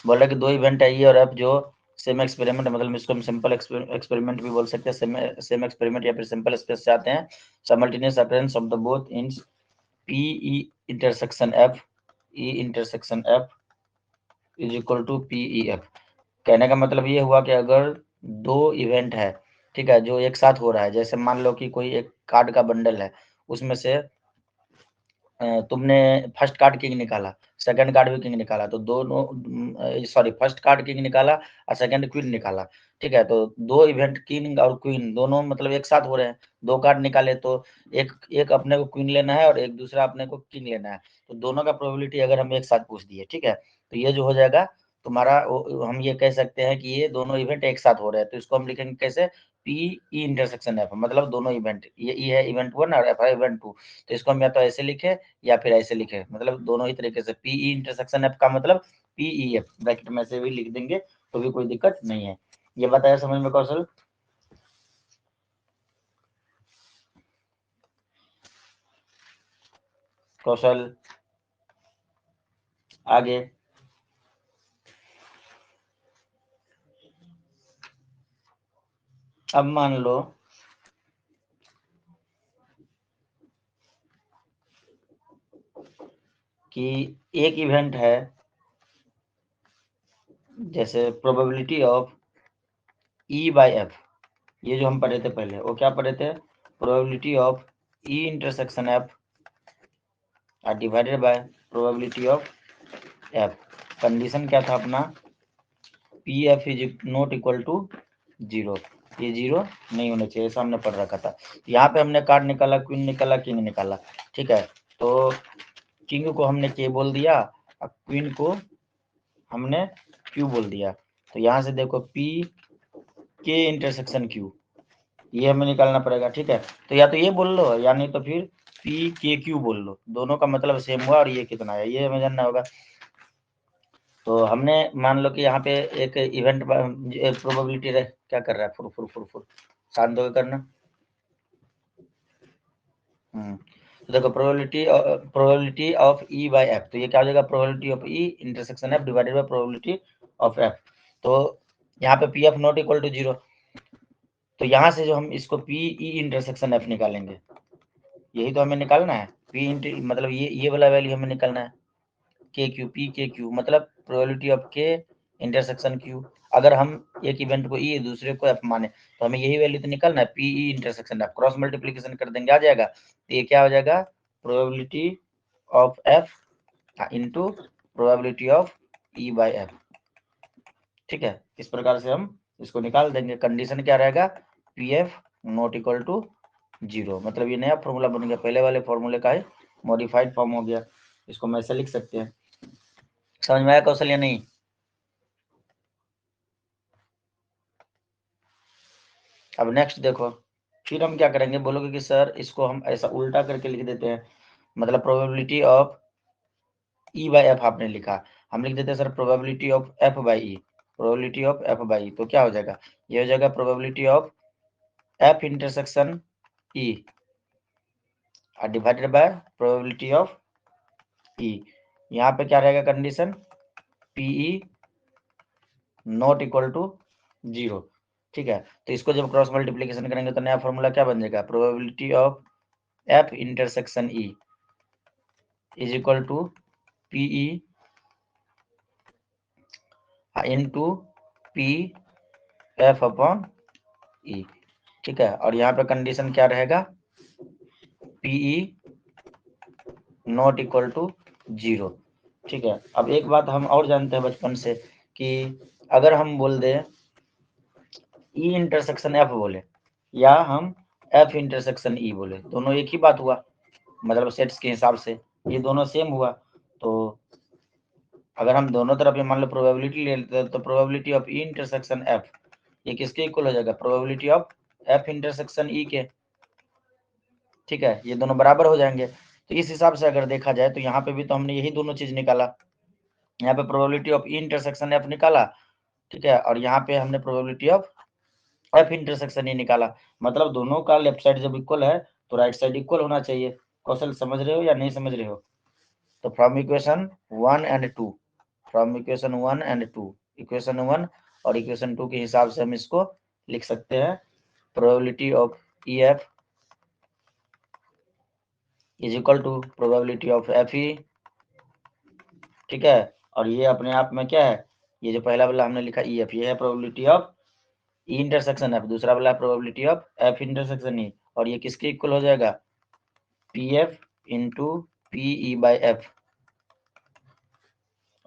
बोल रहा है कि दो इवेंट है ई और एफ जो सेम एक्सपेरिमेंट, मतलब इसको हम सिंपल एक्सपेरिमेंट भी बोल सकते हैं, सेम एक्सपेरिमेंट या फिर सिंपल स्पेस से आते हैं। Simultaneous occurrence of the both in P E intersection F, E intersection F is equal to P E F. कहने का मतलब ये हुआ कि अगर दो इवेंट है, ठीक है, जो एक साथ हो रहा है, जैसे मान लो कि कोई एक कार्ड का बंडल है, उसमें से तुमने फर्स्ट कार्ड किंग निकाला, सेकंड कार्ड भी किंग निकाला, तो दोनों सॉरी फर्स्ट कार्ड किंग निकाला और सेकंड क्वीन निकाला, ठीक है, तो दो इवेंट किंग और क्वीन दोनों मतलब एक साथ हो रहे हैं, दो कार्ड निकाले तो एक एक अपने को क्वीन लेना है और एक दूसरा अपने को किंग लेना है, तो दोनों का प्रोबेबिलिटी अगर हम एक साथ पूछ दिए, ठीक है, तो ये जो हो जाएगा तुम्हारा, हम ये कह सकते हैं कि ये दोनों इवेंट एक साथ हो रहे हैं, तो इसको हम लिखेंगे कैसे, पी ई इंटरसेक्शन एफ, मतलब दोनों इवेंट, ये ई है इवेंट 1 और एफ है इवेंट 2, तो इसको हम या तो ऐसे लिखे या फिर ऐसे लिखे, मतलब दोनों ही तरीके से, पीई इंटरसेक्शन एफ का मतलब पीई एफ ब्रैकेट में से भी लिख देंगे तो भी कोई दिक्कत नहीं है। ये बताया समझ में कौशल? कौशल आगे। अब मान लो कि एक इवेंट है, जैसे probability of E by F, ये जो हम पढ़े थे पहले, वो क्या पढ़े थे, probability of E intersection F divided by probability of F. Condition क्या था अपना, P F is not equal to 0, ये 0 नहीं होना चाहिए, ऐसा हमने पढ़ रखा था। यहाँ पे हमने कार्ड निकाला, क्वीन निकाला, किंग निकाला, ठीक है, तो किंग को हमने के बोल दिया और क्वीन को हमने क्यू बोल दिया, तो यहाँ से देखो पी के इंटरसेक्शन क्यू, ये हमें निकालना पड़ेगा, ठीक है, तो या तो ये बोल लो या नहीं तो फिर पी के क्यू बोल लो, दोनों का मतलब सेम हुआ और ये कितना है ये हमें जानना होगा। तो हमने मान लो कि यहाँ पे एक इवेंट प्रोबेबिलिटी क्या कर रहा है, फुर फुर फुर फुर, शांत होकर करना। तो देखो probability of E by F, तो ये क्या हो जाएगा, probability of E intersection F divided by probability of F. तो यहाँ पे P F not equal to 0, तो यहाँ से जो हम इसको पी ई इंटरसेक्शन एफ निकालेंगे, यही तो हमें निकालना है, पी मतलब ये वाला वैल्यू हमें निकालना है, के क्यू, पी के क्यू मतलब प्रोबेबिलिटी ऑफ के इंटरसेक्शन क्यू। अगर हम एक इवेंट को ई दूसरे को एफ माने तो हमें यही वैल्यू तो निकालना है, P E intersection F, cross multiplication कर देंगे आ जाएगा, तो ये क्या हो जाएगा, probability of F into probability of E by F, ठीक है, इस प्रकार से हम इसको निकाल देंगे। कंडीशन क्या रहेगा, P F not equal to 0, मतलब ये नया फॉर्मूला बन गया, पहले वाले फॉर्मूले का ही मॉडिफाइड फॉर्म हो गया, इसको हम ऐसे लिख सकते हैं। समझ में आया कौशल या नहीं? अब नेक्स्ट देखो, फिर हम क्या करेंगे, बोलोगे कि सर इसको हम ऐसा उल्टा करके लिख देते हैं, मतलब probability of E by F आपने लिखा, हम लिख देते हैं sir probability of F by E, probability of F by E, तो क्या हो जाएगा, ये हो जाएगा probability of F intersection E divided by probability of E. यहाँ पे क्या रहेगा condition, P E not equal to 0, ठीक है, तो इसको जब क्रॉस मल्टीप्लीकेशन करेंगे तो नया फॉर्मूला क्या बन जाएगा, probability of F intersection E is equal to P E into P F upon E, ठीक है, और यहाँ पे कंडीशन क्या रहेगा, पीई नॉट इक्वल टू 0, ठीक है। अब एक बात हम और जानते हैं बचपन से कि अगर हम बोल दें ई इंटरसेक्शन एफ बोले या हम एफ इंटरसेक्शन ई बोले, दोनों एक ही बात हुआ, मतलब सेट्स के हिसाब से ये दोनों सेम हुआ, तो अगर हम दोनों तरफ ये मान लो प्रोबेबिलिटी ले लेते हैं तो probability of E intersection F ये किसके इक्वल हो जाएगा, प्रोबेबिलिटी ऑफ एफ इंटरसेक्शन ई के, ठीक है, ये दोनों बराबर हो जाएंगे। तो इस हिसाब से अगर देखा जाए तो यहाँ पे भी तो हमने यही दोनों चीज निकाला, यहाँ पे probability of E intersection F निकाला, ठीक है, और यहाँ पे हमने प्रोबेबिलिटी ऑफ एफ इंटरसेक्शन ई निकाला, मतलब दोनों का लेफ्ट साइड जब इक्वल है तो राइट साइड इक्वल होना चाहिए। कौशल समझ रहे हो या नहीं समझ रहे हो? तो from equation 1 and 2 from equation 1 and 2, equation 1 और इक्वेशन 2 के हिसाब से हम इसको लिख सकते हैं। Probability of E F is equal to probability of F E, ठीक है। और ये अपने आप में क्या है, ये जो पहला वाला हमने लिखा ई एफ, ये है probability of E intersection F, दूसरा वाला प्रोबेबिलिटी ऑफ एफ इंटरसेक्शन ई, और ये किसके इक्वल हो जाएगा, P F into P E by F,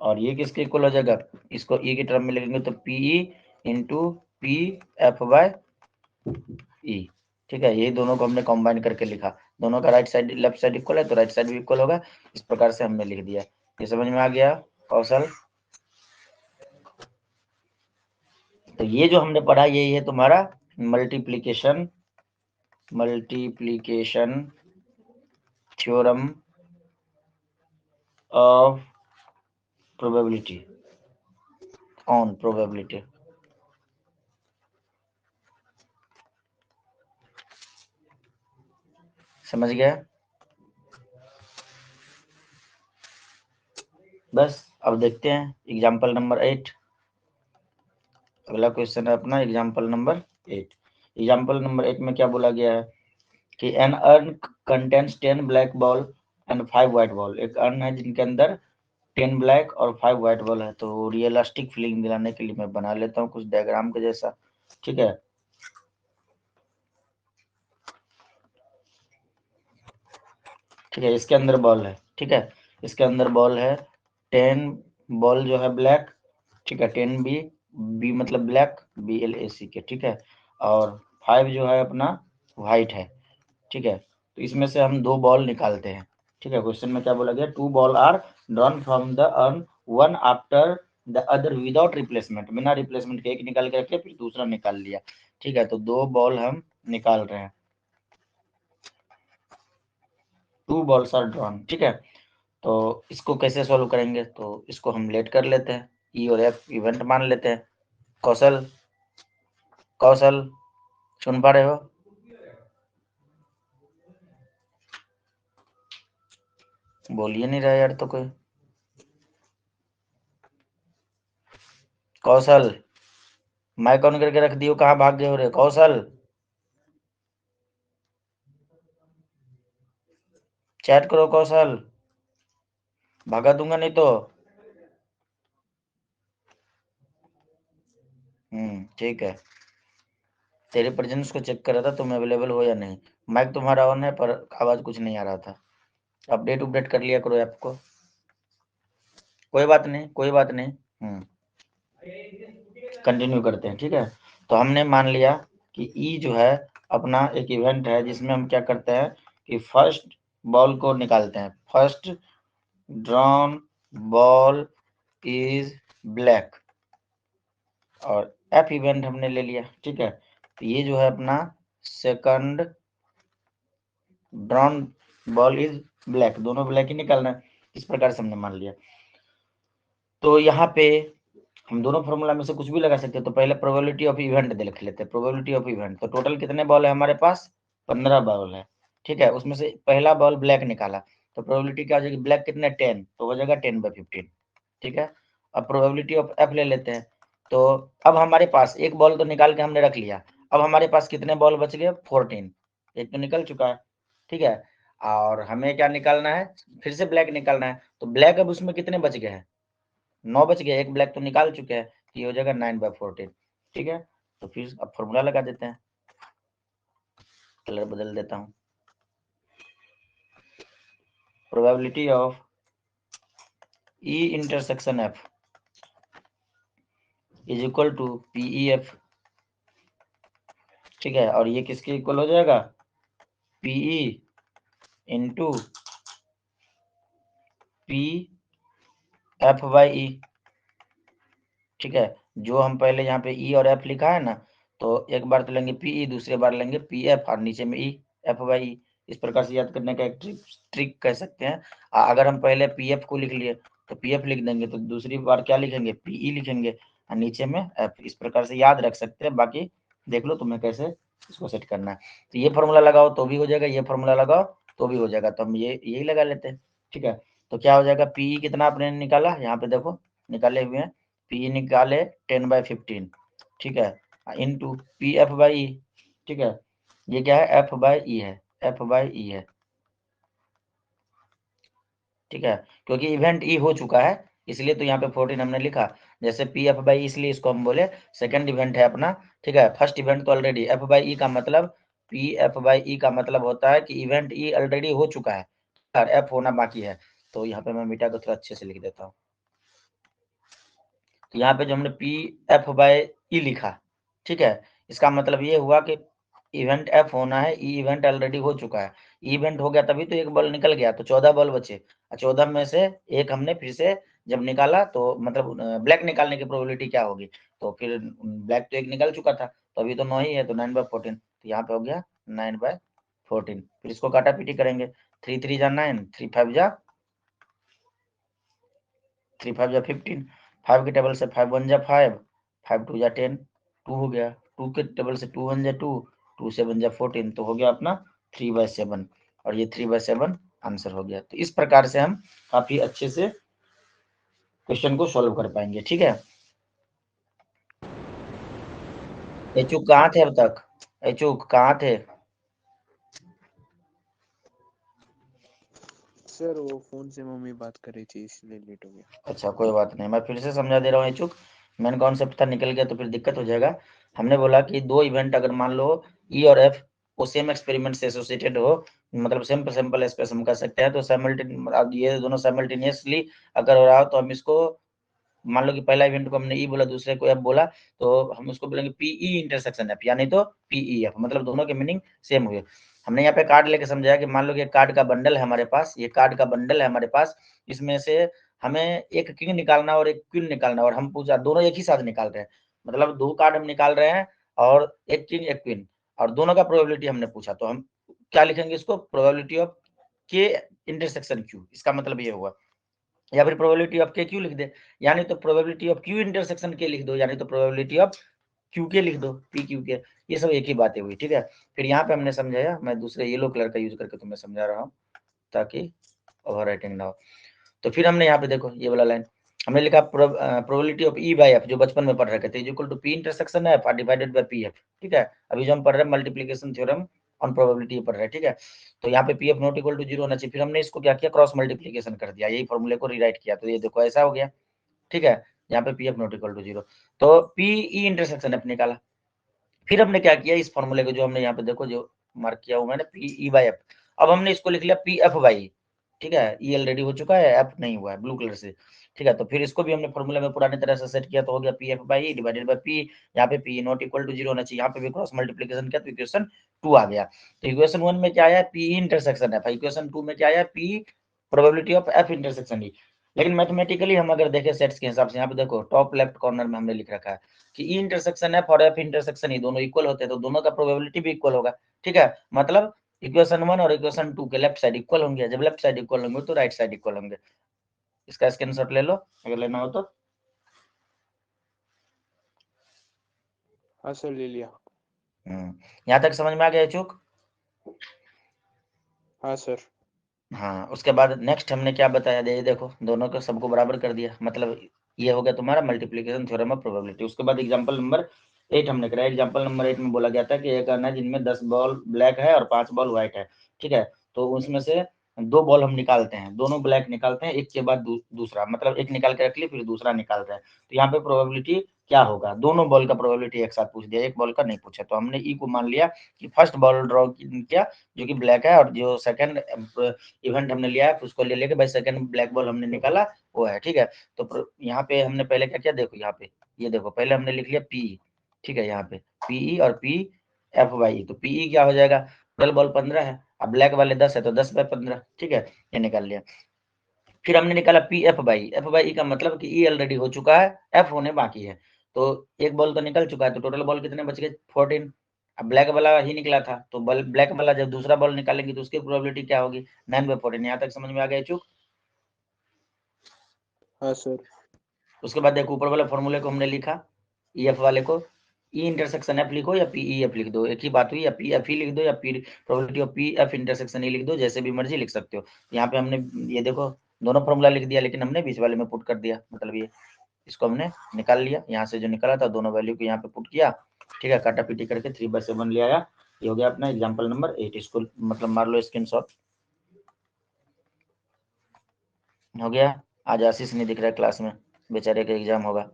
और ये किसके इक्वल हो जाएगा, इसको ई की टर्म में लिखेंगे तो P E into P F by E, ठीक है। ये दोनों को हमने कंबाइन करके लिखा, दोनों का right side left side equal है तो राइट साइड भी इक्वल होगा, इस प्रकार से हमने लिख दिया। ये समझ में आ गया कौशल? तो ये जो हमने पढ़ा ये है तुम्हारा multiplication theorem of probability on probability. समझ गया? बस अब देखते हैं एग्जाम्पल नंबर 8। अगला क्वेश्चन है अपना एग्जाम्पल नंबर 8। एग्जाम्पल नंबर 8 में क्या बोला गया है कि an urn contains 10 black ball and 5 white ball. एक अर्न है जिनके अंदर 10 ब्लैक और 5 व्हाइट बॉल है। तो रियलिस्टिक फीलिंग दिलाने के लिए मैं बना लेता हूँ कुछ डायग्राम के जैसा, ठीक है। ठीक है, इसके अंदर बॉल है, ठीक है, इसके अंदर बॉल है 10 बॉल जो है ब्लैक, ठीक है, 10 बी, बी मतलब ब्लैक, बी एल ए सी के, ठीक है, और 5 जो है अपना व्हाइट है, ठीक है। तो इसमें से हम 2 बॉल निकालते हैं, ठीक है। क्वेश्चन में क्या बोला गया, 2 ball are drawn from the urn one after the other without replacement, बिना रिप्लेसमेंट के एक निकाल के रखे फिर दूसरा निकाल लिया, ठीक है। तो 2 बॉल हम निकाल रहे हैं, 2 बॉल्स आर ड्रॉन, ठीक है। तो इसको कैसे सॉल्व करेंगे, तो इसको हम लेट कर लेते हैं, ई और एफ इवेंट मान लेते हैं। कौशल, कौशल सुन पा रहे हो? बोलिए नहीं रहा यार तो कोई। कौशल माइक ऑन करके रख दियो, कहाँ भाग गए हो रे कौशल? चैट करो कौशल, भागा दूंगा नहीं तो। ठीक है। तेरे प्रेजेंस को चेक कर रहा था तुम अवेलेबल हो या नहीं। माइक तुम्हारा ऑन है पर आवाज कुछ नहीं आ रहा था। अपडेट कर लिया करो ऐप को। कोई बात नहीं, कोई बात नहीं। कंटिन्यू करते हैं, ठीक है। तो हमने मान लिया कि ई जो है अपना एक इवेंट है जिसमें हम क्या करते हैं कि फर्स्ट बॉल को निकालते हैं, first drawn ball is black, और एफ इवेंट हमने ले लिया, ठीक है। तो ये जो है अपना second drawn ball is black, दोनों ब्लैक ही निकालना है, इस प्रकार से हमने मान लिया। तो यहाँ पे हम दोनों फॉर्मूला में से कुछ भी लगा सकते हैं। तो पहले प्रोबेबिलिटी ऑफ इवेंट देख लेते हैं, प्रोबेबिलिटी ऑफ इवेंट। तो टोटल कितने बॉल है हमारे पास, 15 बॉल है, ठीक है। उसमें से पहला बॉल ब्लैक निकाला, तो प्रोबेबिलिटी क्या हो जाएगी, ब्लैक कितने 10, तो हो जाएगा 10/15, ठीक है। अब प्रोबेबिलिटी ऑफ एफ ले लेते हैं। तो अब हमारे पास एक बॉल तो निकाल के हमने रख लिया, अब हमारे पास कितने बॉल बच गए, 14, एक तो निकल चुका है, ठीक है। और हमें क्या निकालना है, फिर से ब्लैक निकालना है। तो ब्लैक अब उसमें कितने बच गए हैं, 9 बच गए, एक ब्लैक तो निकाल चुके हैं, ये हो जाएगा 9/14, ठीक है। तो फिर अब फॉर्मूला लगा देते हैं, कलर बदल देता हूँ। Probability of E intersection F is equal to P E F, ठीक है। और ये किसके इक्वल हो जाएगा, P E into P F by E, ठीक है। जो हम पहले यहाँ पे ई और एफ लिखा है ना, तो एक बार तो लेंगे पीई, दूसरे बार लेंगे पी एफ, और नीचे में ई एफ बाई ई। इस प्रकार से याद करने का एक ट्रिक कह सकते हैं। अगर हम पहले पी एफ को लिख लिए तो पी एफ लिख देंगे, तो दूसरी बार क्या लिखेंगे, पीई लिखेंगे, और नीचे में एफ। इस प्रकार से याद रख सकते हैं। बाकी देख लो तुम्हें कैसे इसको सेट करना है। तो ये फॉर्मूला लगाओ तो भी हो जाएगा, ये फॉर्मूला लगाओ तो भी हो जाएगा, तो हम ये यही लगा लेते हैं, ठीक है। तो क्या हो जाएगा, पीई कितना आपने निकाला, यहाँ पे देखो निकाले हुए हैं, पी निकाले 10/15, ठीक है, into P F by E, ठीक है, ये क्या है, एफ बाई ई है, एफ बाई ई है, ठीक है, क्योंकि इवेंट ई हो चुका है इसलिए तो यहाँ पे 14 हमने लिखा। जैसे पी एफ बाई, इसलिए इसको हम बोले सेकंड इवेंट है अपना, ठीक है, फर्स्ट इवेंट तो ऑलरेडी, एफ बाई ई का मतलब, पी एफ बाई ई का मतलब होता है कि इवेंट ई ऑलरेडी हो चुका है और एफ होना बाकी है। तो यहाँ पे मैं मिटा को थोड़ा अच्छे से लिख देता हूँ। तो यहाँ पे जो हमने पी एफ बाई ई लिखा, ठीक है, इसका मतलब ये हुआ कि इवेंट एफ होना है, ई इवेंट ऑलरेडी हो चुका है, इवेंट हो गया तभी तो एक बॉल निकल गया, तो 14 बॉल बचे, 14 में से एक हमने फिर से जब निकाला तो मतलब ब्लैक निकालने की प्रोबेबिलिटी क्या होगी, तो फिर ब्लैक तो एक निकल चुका था, तो अभी तो 9 ही है, तो 9/14, तो यहाँ पे हो गया 9/14। फिर इसको काटा पीटी करेंगे, 3 3 जा 9, 3 5 जा 15, 5 के टेबल से 5 1 जा 5, 5 2 जा 10, 2 हो गया, 2 के टेबल से 2 1 जा 2, 2 7 जा 14, तो हो गया अपना 3/7, और ये 3/7 आंसर हो गया। तो इस प्रकार से हम काफी अच्छे से क्वेश्चन को सॉल्व कर पाएंगे, ठीक है। एचुक कहाँ थे अब तक, एचुक कहाँ थे? सर वो फोन से मम्मी बात कर रही थी इसलिए लेट हो गया। अच्छा कोई बात नहीं, मैं फिर से समझा दे रहा हूँ एचुक, मेन कॉन्सेप्ट था, निकल गया तो फिर दिक्कत हो जाएगा। हमने बोला कि दो इवेंट अगर मान लो ई और एफ वो सेम एक्सपेरिमेंट से एसोसिएटेड हो, मतलब सेम सैंपल स्पेस हम कह सकते हैं, तो ये दोनों साइमल्टेनियसली अगर हो रहा हो तो हम इसको, मान लो कि पहला इवेंट को हमने ई बोला, दूसरे को एफ बोला, तो हम उसको बोलेंगे पीई इंटरसेक्शन एफ, यानी तो पीई एफ, मतलब दोनों के मीनिंग सेम हुए। हमने यहाँ पे कार्ड लेके समझाया कि मान लो कि कार्ड का बंडल है हमारे पास, ये कार्ड का बंडल है हमारे पास, इसमें से हमें एक किंग निकालना और एक क्वीन निकालना, और हम पूछा दोनों एक ही साथ निकाल रहे हैं, मतलब 2 कार्ड हम निकाल रहे हैं और एक किंग एक क्वीन, और दोनों का प्रोबेबिलिटी हमने पूछा, तो हम क्या लिखेंगे इसको, प्रोबेबिलिटी ऑफ के इंटरसेक्शन क्यू, इसका मतलब ये हुआ, या फिर प्रोबेबिलिटी ऑफ के क्यू लिख दे, यानी तो प्रोबेबिलिटी ऑफ क्यू इंटरसेक्शन के लिख दो, यानी तो प्रोबेबिलिटी ऑफ क्यू के लिख दो, पी क्यू के, ये सब एक ही बातें हुई, ठीक है। फिर यहाँ पे हमने समझाया, मैं दूसरे येलो कलर का यूज करके तुम्हें समझा रहा हूँ ताकि ओवर राइटिंग ना हो। तो फिर हमने यहाँ पे देखो ये वाला लाइन हमने लिखा, probability of E by F, जो बचपन में पढ़ रहे थे, equal to P intersection F divided by P F, ठीक है। अभी जो हम पढ़ रहे हैं मल्टीप्लिकेशन थ्योरम ऑन प्रोबेबिलिटी पढ़ रहे हैं, ठीक है। तो यहाँ पे P F not equal to 0 होना चाहिए, फिर हमने इसको क्या किया, क्रॉस मल्टीप्लिकेशन कर दिया, यही फॉर्मूले को रीराइट किया, तो ये देखो ऐसा हो गया, ठीक है। यहाँ पे P F not equal to 0, तो पी ई इंटरसेक्शन एफ निकाला। फिर हमने क्या किया, इस फॉर्मूले को जो हमने यहाँ पे देखो जो मार्क किया हुआ मैंने, पी ई बाई एफ, अब हमने इसको लिख लिया पी एफ बाई, ठीक है, ई ऑलरेडी हो चुका है, एफ नहीं हुआ है ब्लू कलर से, ठीक है। तो फिर इसको भी हमने फॉर्मूले में पुरानी तरह से सेट किया, तो हो गया P F by E divided by P, यहाँ पे पी नॉट इक्वल टू 0 होना चाहिए, यहाँ पे भी क्रॉस मल्टीप्लिकेशन किया तो इक्वेशन 2 आ गया। तो इक्वेशन 1 में क्या आया, पी इंटरसेक्शन एफ, इक्वेशन 2 में क्या आया, P probability of F intersection ई। लेकिन मैथमेटिकली हम अगर देखें सेट्स के हिसाब से, यहाँ पे देखो टॉप लेफ्ट कॉर्नर में हमने लिख रखा है कि ई इंटरसेक्शन एफ और एफ इंटरसेक्शन ई दोनों इक्वल होते हैं, तो दोनों का प्रोबेबिलिटी भी इक्वल होगा, ठीक है। मतलब इक्वेशन 1 और इक्वेशन 2 के लेफ्ट साइड इक्वल होंगे, जब लेफ्ट साइड इक्वल होंगे तो राइट साइड इक्वल होंगे। इसका स्क्रीनशॉट ले लो अगर लेना हो तो। हाँ सर ले लिया। यहाँ तक समझ में आ गया चूक? हाँ सर। हाँ, उसके बाद नेक्स्ट हमने क्या बताया, ये देखो दोनों को सबको बराबर कर दिया, मतलब ये हो गया तुम्हारा मल्टीप्लिकेशन थ्योरम ऑफ प्रोबेबिलिटी। उसके बाद एग्जांपल नंबर 8 हमने कराया। एग्जांपल नंबर 8 में बोला गया था कि एक गन है जिनमें 10 बॉल ब्लैक है और 5 बॉल व्हाइट है, ठीक है। तो उसमें से 2 बॉल हम निकालते हैं, दोनों ब्लैक निकालते हैं, एक के बाद दूसरा, मतलब एक निकाल के रख लिए फिर दूसरा निकाल रहे हैं, तो यहाँ पे प्रोबेबिलिटी क्या होगा, दोनों बॉल का प्रोबेबिलिटी एक साथ पूछ दिया, एक बॉल का नहीं पूछा, तो हमने ई को मान लिया कि फर्स्ट बॉल ड्रॉ किया जो कि ब्लैक है, और जो सेकंड इवेंट हमने लिया है उसको ले लेके भाई सेकंड ब्लैक बॉल हमने निकाला वो है, ठीक है। तो यहाँ पे हमने पहले क्या किया, देखो यहाँ पे ये देखो पहले हमने लिख लिया पी, ठीक है, यहाँ पे पीई और पी एफ वाई, तो पीई क्या हो जाएगा, टोटल बॉल 15 है, अब ब्लैक वाले 10 है तो 10/15, ठीक है, ये निकाल लिया। फिर हमने निकाला P F by, F by का मतलब कि ई ऑलरेडी हो चुका है, एफ होने बाकी है, तो एक बॉल तो निकल चुका है, तो टोटल बॉल कितने बच गए, 14। अब ब्लैक वाला ही निकला था, तो बॉल ब्लैक वाला जब दूसरा बॉल निकालेंगे तो उसकी प्रोबेबिलिटी क्या होगी, 9/14। यहाँ तक समझ में आ गया चूक? हाँ सर। उसके बाद देखो ऊपर वाले फॉर्मूले को हमने लिखा, ई एफ वाले को, ई इंटरसेक्शन एफ लिखो या पी ई एफ लिख दो, एक ही बात हुई, या पी एफ ही लिख दो या P probability of P F intersection ई लिख दो, जैसे भी मर्जी लिख सकते हो। यहाँ पे हमने ये देखो दोनों फॉर्मूला लिख दिया, लेकिन हमने बीच वाले में पुट कर दिया, मतलब ये इसको हमने निकाल लिया, यहाँ से जो निकाला था दोनों वैल्यू को यहाँ पे पुट किया, ठीक है, काटा पीटी करके 3/7 ले आया। ये हो गया अपना एग्जाम्पल नंबर 8। इसको मतलब मार लो स्क्रीनशॉट। हो गया। आज आशीष नहीं दिख रहा है क्लास में, बेचारे का एग्जाम होगा।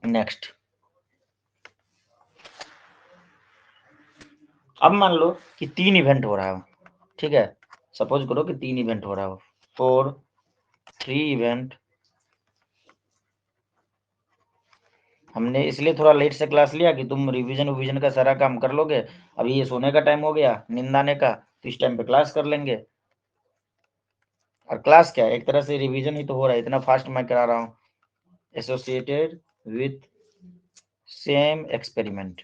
नेक्स्ट। अब मान लो कि 3 इवेंट हो रहा हो, ठीक है, सपोज करो कि 3 इवेंट हो रहा हो, 4 3 इवेंट। हमने इसलिए थोड़ा लेट से क्लास लिया कि तुम रिवीजन का सारा काम कर लोगे। अभी ये सोने का टाइम हो गया, नींद आने का, तो इस टाइम पे क्लास कर लेंगे। और क्लास क्या है, एक तरह से रिवीजन ही तो हो रहा है, इतना फास्ट मैं करा रहा हूँ। Associated with same experiment.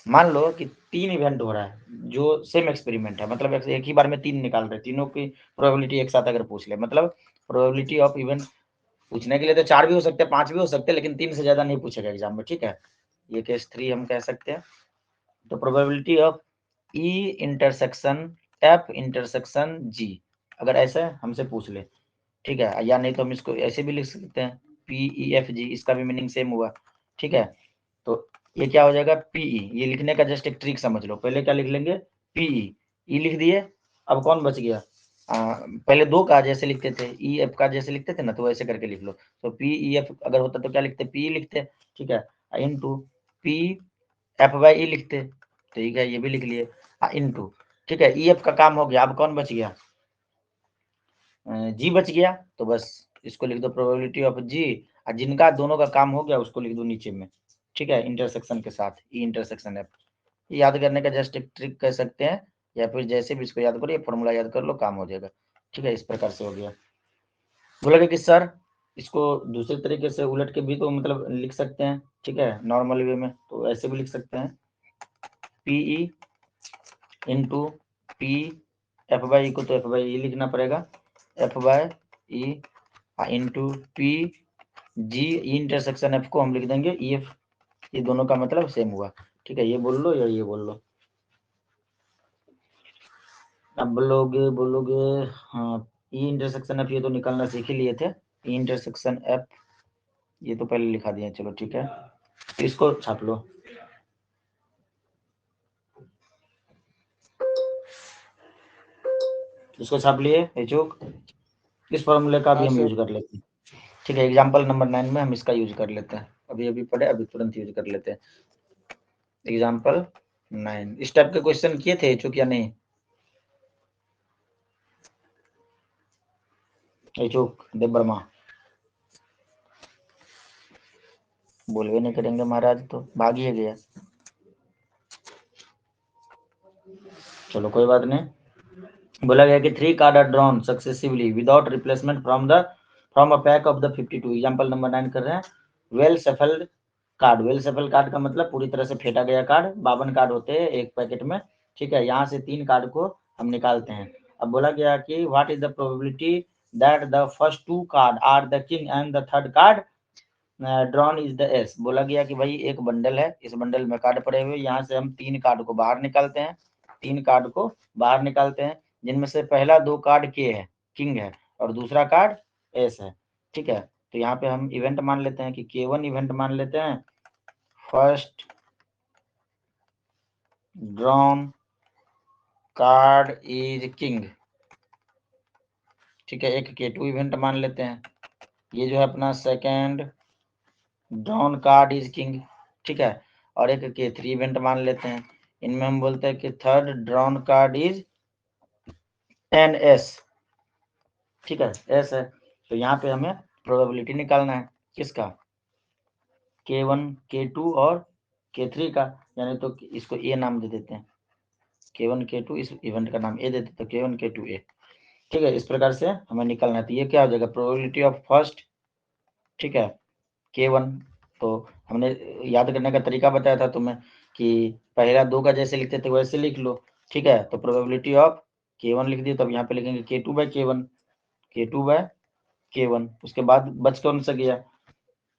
मान लो कि 3 इवेंट हो रहा है जो सेम एक्सपेरिमेंट है, मतलब एक ही बार में 3 निकाल रहे, तीनों की प्रोबेबिलिटी एक साथ अगर पूछ ले, मतलब प्रोबेबिलिटी ऑफ इवेंट पूछने के लिए तो 4 भी हो सकते हैं, 5 भी हो सकते हैं, लेकिन 3 से ज्यादा नहीं पूछेगा एग्जाम में, ठीक है। ये केस 3 हम कह सकते हैं। तो probability of E intersection F intersection G, अगर ऐसे हमसे पूछ ले, ठीक है, या नहीं तो हम इसको ऐसे भी लिख सकते हैं PEFG, इसका भी मीनिंग सेम हुआ, ठीक है। तो ये क्या हो जाएगा PE, ये लिखने का जस्ट एक ट्रिक समझ लो, पहले क्या लिख लेंगे PE, ई लिख दिए। अब कौन बच गया, पहले 2 का जैसे लिखते थे, EF का जैसे लिखते थे ना, तो वैसे करके लिख लो। तो PEF अगर होता तो क्या लिखते, PE लिखते, ठीक है, इनटू PF/E लिखते, ठीक है, ये भी लिख लिए, इनटू, ठीक है, EF का काम हो गया। अब कौन बच गया, जी बच गया, तो बस इसको लिख दो प्रोबेबिलिटी ऑफ जी, और जिनका दोनों का काम हो गया उसको लिख दो नीचे में, ठीक है, इंटरसेक्शन के साथ ई इंटरसेक्शन एफ। याद करने का जस्ट एक ट्रिक कह सकते हैं, या फिर जैसे भी इसको याद करो, ये फॉर्मूला याद कर लो, काम हो जाएगा, ठीक है। इस प्रकार से हो गया। बोला कि सर इसको दूसरे तरीके से उलट के भी तो मतलब लिख सकते हैं, ठीक है, नॉर्मल वे में, तो ऐसे भी लिख सकते हैं PE इंटू PF/E को तो F/E लिखना पड़ेगा, F/E into PG, intersection F को हम लिख देंगे EF। ये दोनों का मतलब सेम हुआ, ठीक है, ये बोल लो या ये बोल लो। अब बोलोगे हाँ, ई इंटरसेक्शन एफ ये तो निकालना सीख ही लिए थे, ई इंटरसेक्शन एफ ये तो पहले लिखा दिए, चलो ठीक है, इसको छाप लो। इसको छाप लिए एचोक। इस फॉर्मूले का भी हम यूज कर लेते हैं, ठीक है, एग्जाम्पल नंबर 9 में हम इसका यूज कर लेते हैं, अभी पढ़े, अभी तुरंत यूज कर लेते हैं। एग्जाम्पल 9 इस टाइप के क्वेश्चन किए थे एचोक या नहीं, एचोक देव वर्मा बोलवे नहीं करेंगे महाराज, तो भागिए गया। चलो कोई बात नहीं। बोला गया कि 3 card are drawn successively without replacement from a pack of the 52। Example number 9 कर रहे हैं। Well shuffled card, well shuffle card का मतलब पूरी तरह से फेंटा गया कार्ड, 52 कार्ड होते हैं एक पैकेट में, ठीक है। यहाँ से 3 कार्ड को हम निकालते हैं। अब बोला गया कि what is the probability that the first 2 card are the king and the third card drawn is the ace. बोला गया कि भाई एक बंडल है, इस बंडल में कार्ड पड़े हुए, यहाँ से हम 3 कार्ड को बाहर निकालते हैं, 3 कार्ड को बाहर निकालते हैं, जिनमें से पहला 2 कार्ड के है, किंग है, और दूसरा कार्ड एस है, ठीक है। तो यहाँ पे हम इवेंट मान लेते हैं कि K1 इवेंट मान लेते हैं, first drawn card is king, ठीक है। एक K2 इवेंट मान लेते हैं, ये जो है अपना second drawn card is king, ठीक है। और एक K3 इवेंट मान लेते हैं, इनमें हम बोलते हैं कि third drawn card is an S, ठीक है, एस है। तो यहाँ पे हमें प्रोबेबिलिटी निकालना है किसका, K1 K2 और K3 का, यानी तो इसको ए नाम दे देते हैं, K1 K2, इस इवेंट का नाम ए दे देते हैं, K1 K2 ए, ठीक है। इस प्रकार से हमें निकालना है। तो ये क्या हो जाएगा, प्रोबेबिलिटी ऑफ फर्स्ट, ठीक है, K1। तो हमने याद करने का तरीका बताया था तुम्हें कि पहला 2 का जैसे लिखते थे वैसे लिख लो, ठीक है। तो प्रोबेबिलिटी ऑफ K1 लिख दिए, तब यहाँ पे लिखेंगे K2/K1, K2/K1। उसके बाद बच कौन सा गया,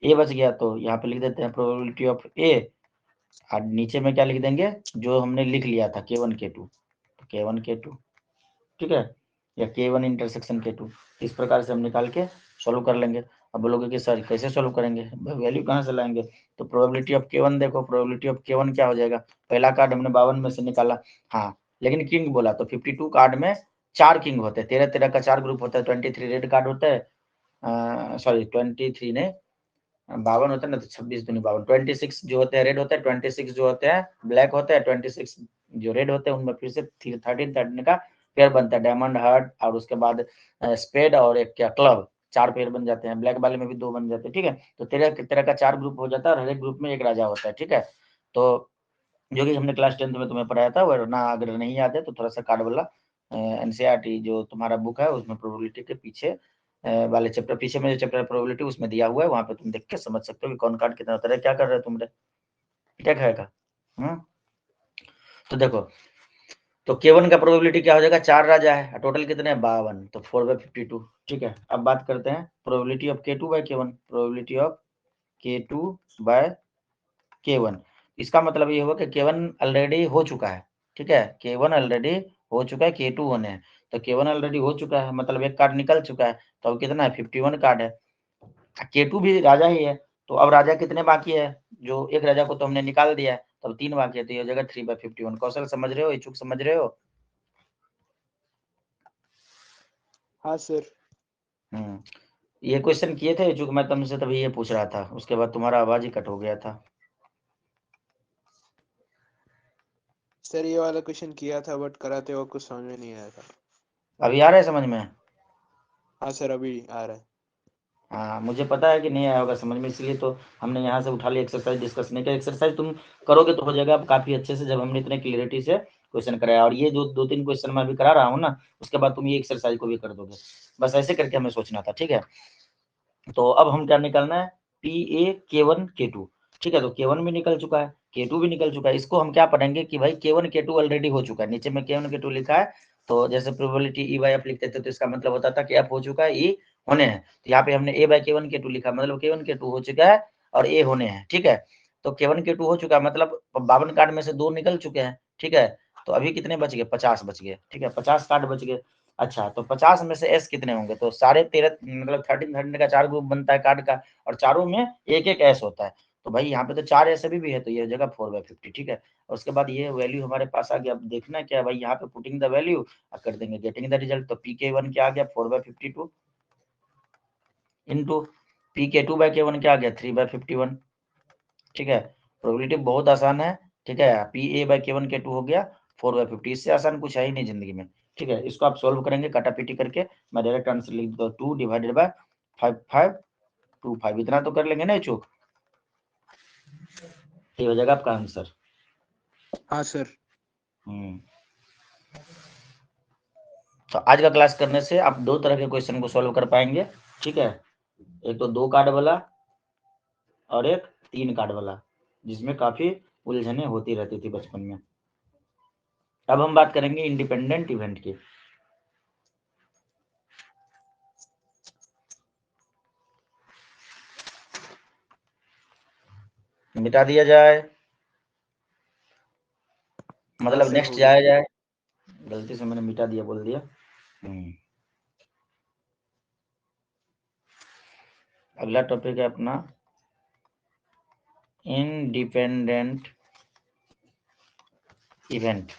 ए बच गया, तो यहाँ पे लिख देते हैं प्रोबेबिलिटी ऑफ ए, और नीचे में क्या लिख देंगे जो हमने लिख लिया था K1 K2, तो K1 K2, ठीक है। या K1 इंटरसेक्शन K2। इस प्रकार से हम निकाल के सॉल्व कर लेंगे। अब बोलोगे कि सर कैसे सॉल्व करेंगे, वैल्यू कहाँ से लाएंगे? तो प्रोबेबिलिटी ऑफ K1 देखो, प्रोबेबिलिटी ऑफ K1 क्या हो जाएगा? पहला कार्ड हमने 52 में से निकाला, हाँ, लेकिन किंग बोला तो 52 कार्ड में 4 किंग होते हैं, 13 का 4 ग्रुप होता है, 23 रेड कार्ड होता है, सॉरी 23 ने 52 होता है ना, तो 26 दूनी 52, 26 जो होते हैं रेड होते हैं, 26 जो होते हैं ब्लैक होते हैं, 26 जो रेड होते हैं उनमें फिर से 13 का पेयर बनता है, डायमंड हार्ट और उसके बाद स्पेड और एक क्या क्लब, 4 पेयर बन जाते हैं, ब्लैक वाले में भी 2 बन जाते हैं, ठीक है। तो 13 का 4 ग्रुप हो जाता है और हर एक ग्रुप में एक राजा होता है, ठीक है। तो जो कि हमने क्लास 10th में तुम्हें पढ़ाया था, वरना अगर नहीं याद है तो थोड़ा सा कार्ड वाला एनसीईआरटी जो तुम्हारा बुक है उसमें प्रोबेबिलिटी के पीछे वाले चैप्टर, पीछे में जो चैप्टर प्रोबेबिलिटी उसमें दिया हुआ है, वहां पे तुम देख के समझ सकते हो कि कौन कार्ड कितना होता है। क्या कर रहे हो तुम रे, क्या खाएगा? तो देखो, तो K1 का प्रोबेबिलिटी क्या हो जाएगा? 4 राजा है, टोटल कितने हैं? 52, तो 4/52, ठीक है। अब बात करते हैं probability of K2/K1, probability of K2/K1। इसका मतलब ये हुआ कि K1 ऑलरेडी हो चुका है, ठीक है, K1 ऑलरेडी हो चुका है, K2 होने हैं, तो K1 ऑलरेडी हो चुका है मतलब एक कार्ड निकल चुका है, तो अब कितना है? 51 कार्ड है। K2 भी राजा ही है, तो अब राजा कितने बाकी है? जो एक राजा को तो हमने निकाल दिया है, तो अब 3 बाकी है, तो ये हो जाएगा 3/51। कौशल समझ रहे हो, इच्छुक समझ रहे हो? हाँ सर। ये क्वेश्चन किए थे इच्छुक, मैं तुमसे तभी ये पूछ रहा था, उसके बाद तुम्हारा आवाज ही कट हो गया था। सर ये वाला क्वेश्चन किया था बट कराते वक्त कुछ समझ में नहीं आया था। अभी आ रहा है समझ में? हाँ सर अभी आ रहा है। हाँ, मुझे पता है कि नहीं आया होगा समझ में, इसलिए तो हमने यहाँ से उठा लिया एक्सरसाइज डिस्कस नहीं किया। एक्सरसाइज तुम करोगे तो हो जाएगा काफी अच्छे से, जब हमने इतने क्लियरिटी से क्वेश्चन कराया, और ये जो 2-3 क्वेश्चन मैं अभी करा रहा हूँ ना, उसके बाद तुम ये एक्सरसाइज को भी कर दोगे। बस ऐसे करके हमें सोचना था, ठीक है। तो अब हम क्या निकालना है? PA K1 K2, ठीक है। तो K1 भी निकल चुका है, K2 भी निकल चुका है। इसको हम क्या पढ़ेंगे कि भाई K1 K2 ऑलरेडी हो चुका है, नीचे में K1 K2 लिखा है, तो जैसे प्रोबेबिलिटी E/F लिखते थे तो इसका मतलब होता था कि F हो चुका है, E होने हैं। तो यहाँ पे हमने A/K1 K2 लिखा, मतलब K1 K2 हो चुका है और A होने हैं, ठीक है। तो K1 K2 हो चुका है मतलब 52 कार्ड में से 2 निकल चुके हैं, ठीक है। तो अभी कितने बच गए? 50 बच गए, ठीक है, 50 कार्ड बच गए। अच्छा, तो 50 में से एस कितने होंगे? तो सारे 13 मतलब 13 का 4 ग्रुप बनता है कार्ड का, और चारों में एक-एक एस होता है। तो भाई यहाँ पे तो 4 एस अभी भी है, तो ये हो जाएगा 4/50, ठीक है। और उसके बाद ये वैल्यू हमारे पास आ गया। अब देखना क्या है भाई, यहाँ पे पुटिंग द वैल्यू और कर देंगे गेटिंग द रिजल्ट। तो PK1 क्या आ गया? 4/52 इंटू PK2/K1 क्या आ गया? 3/51, ठीक है। प्रोबेबिलिटी बहुत आसान है, ठीक है। PA/K1 K2 हो गया 4/50, इससे आसान कुछ है ही नहीं जिंदगी में, ठीक है। इसको आप सोल्व करेंगे काटापीटी करके, मैं डायरेक्ट आंसर लिख देता हूँ 2/5525, इतना तो कर लेंगे ना चूक, ये हो जाएगा आपका आंसर। हाँ सर। तो आज का क्लास करने से आप 2 तरह के क्वेश्चन को सोल्व कर पाएंगे, ठीक है। एक तो 2 कार्ड वाला और एक 3 कार्ड वाला, जिसमें काफी उलझने होती रहती थी बचपन में। अब हम बात करेंगे इंडिपेंडेंट इवेंट की। मिटा दिया जाए, हाँ मतलब सर नेक्स्ट हो गया। जाया जाए, गलती से मैंने मिटा दिया बोल दिया। अगला टॉपिक है अपना इंडिपेंडेंट इवेंट,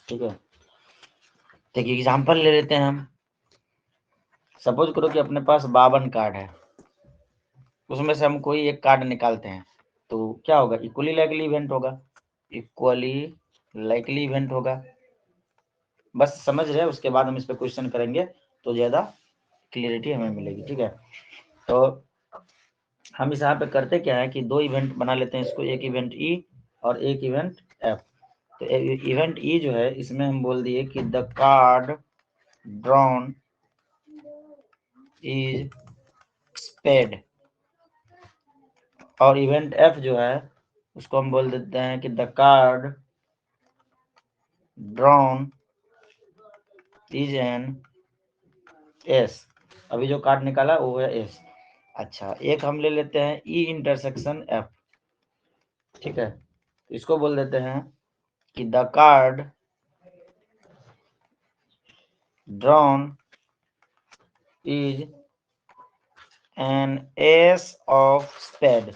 ठीक है। तो एक एग्जांपल ले लेते हैं हम। सपोज करो कि अपने पास 52 कार्ड है, उसमें से हम कोई एक कार्ड निकालते हैं, तो क्या होगा? इक्वली लाइकली इवेंट होगा, इक्वली लाइकली इवेंट होगा। बस समझ रहे हैं, उसके बाद हम इस पे क्वेश्चन करेंगे तो ज्यादा क्लियरिटी हमें मिलेगी, ठीक है। तो हम इस यहाँ पे करते क्या है कि 2 इवेंट बना लेते हैं इसको, एक इवेंट E और एक इवेंट F। तो इवेंट E जो है इसमें हम बोल दिए कि the card drawn is spade, और इवेंट F जो है उसको हम बोल देते हैं कि the card drawn is an ace. अभी जो कार्ड निकाला वो है एस। अच्छा, एक हम ले लेते हैं E इंटरसेक्शन F, ठीक है। इसको बोल देते हैं कि the card drawn is an ace of spade।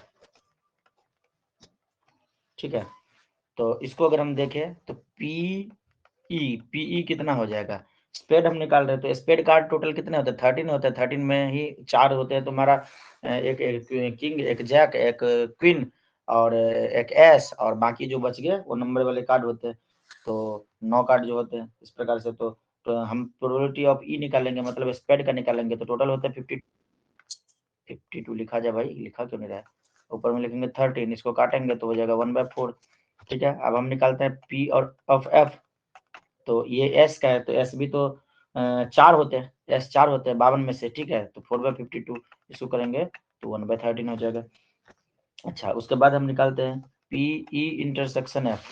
ठीक है, तो इसको अगर हम देखें तो पीई कितना हो जाएगा, स्पेड हम निकाल रहे हैं तो स्पेड कार्ड टोटल कितने होते हैं, 13 होते हैं। 13 में ही 4 होते हैं तुम्हारा, एक किंग, एक जैक, एक क्वीन और एक एस, और बाकी जो बच गए वो नंबर वाले कार्ड होते हैं। तो 9 कार्ड जो होते हैं इस प्रकार से। तो हम प्रोबेबिलिटी ऑफ ई निकालेंगे, मतलब स्पेड का निकालेंगे, तो टोटल होता है 52 लिखा जाए भाई, लिखा क्यों नहीं रहा है, ऊपर में लिखेंगे 13, इसको काटेंगे तो हो जाएगा 1/4। ठीक है, अब हम निकालते हैं पी और ऑफ एफ, तो ये एस का है, तो एस भी तो 4 होते हैं, एस 4 होते हैं 52 में से। ठीक है, तो 4/52 इसको करेंगे तो 1/13 हो जाएगा। अच्छा, उसके बाद हम निकालते हैं P E intersection F,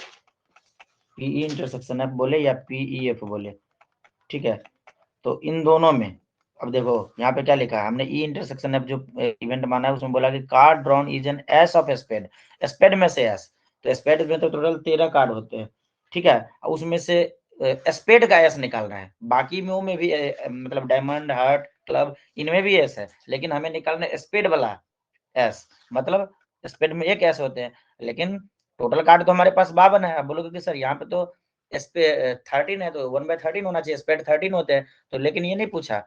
P E intersection F बोले या पीई एफ बोले। ठीक है, तो इन दोनों में अब देखो यहाँ पे क्या लिखा है, हमने ई इंटरसेक्शन एफ जो इवेंट माना है उसमें बोला कि card drawn is an ace of spade, spade में से एस, तो स्पेड में तो टोटल 13 कार्ड होते हैं। ठीक है, उसमें से स्पेड का एस निकालना है, बाकी में भी मतलब डायमंड, हार्ट, क्लब, इनमें भी एस है, लेकिन हमें निकालना है स्पेड वाला एस, मतलब स्पेड में एक एस होते हैं, लेकिन टोटल कार्ड तो हमारे पास 52 है। अब बोलोगे कि सर यहाँ पे तो स्पे 13 है, तो 1/13 होना चाहिए, स्पेड 13 होते हैं, तो लेकिन ये नहीं पूछा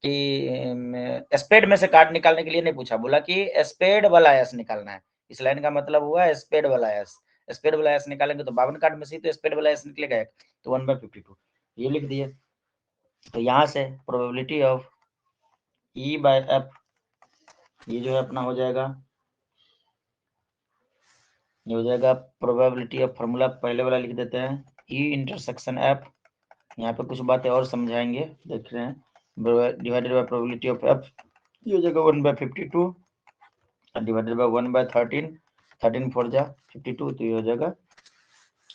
कि स्पेड में से कार्ड निकालने के लिए नहीं पूछा, बोला कि स्पेड वाला एस निकालना है। इस लाइन का मतलब हुआ स्पेड वाला एस, स्पेड वाला एस निकालेंगे तो 52 कार्ड में से तो स्पेड वाला एस निकलेगा एक, तो 1/52 ये लिख दिए। तो यहाँ से probability of E by F, ये जो है अपना हो जाएगा, ये हो जाएगा प्रोबेबिलिटी ऑफ, फॉर्मूला पहले वाला लिख देते हैं, ई इंटरसेक्शन एफ, यहाँ पे कुछ बातें और समझाएंगे, देख रहे हैं, divided by probability of F, ये हो जाएगा 1/52 डिवाइडेड बाय 1/13, 13 4 जा 52, तो ये हो जाएगा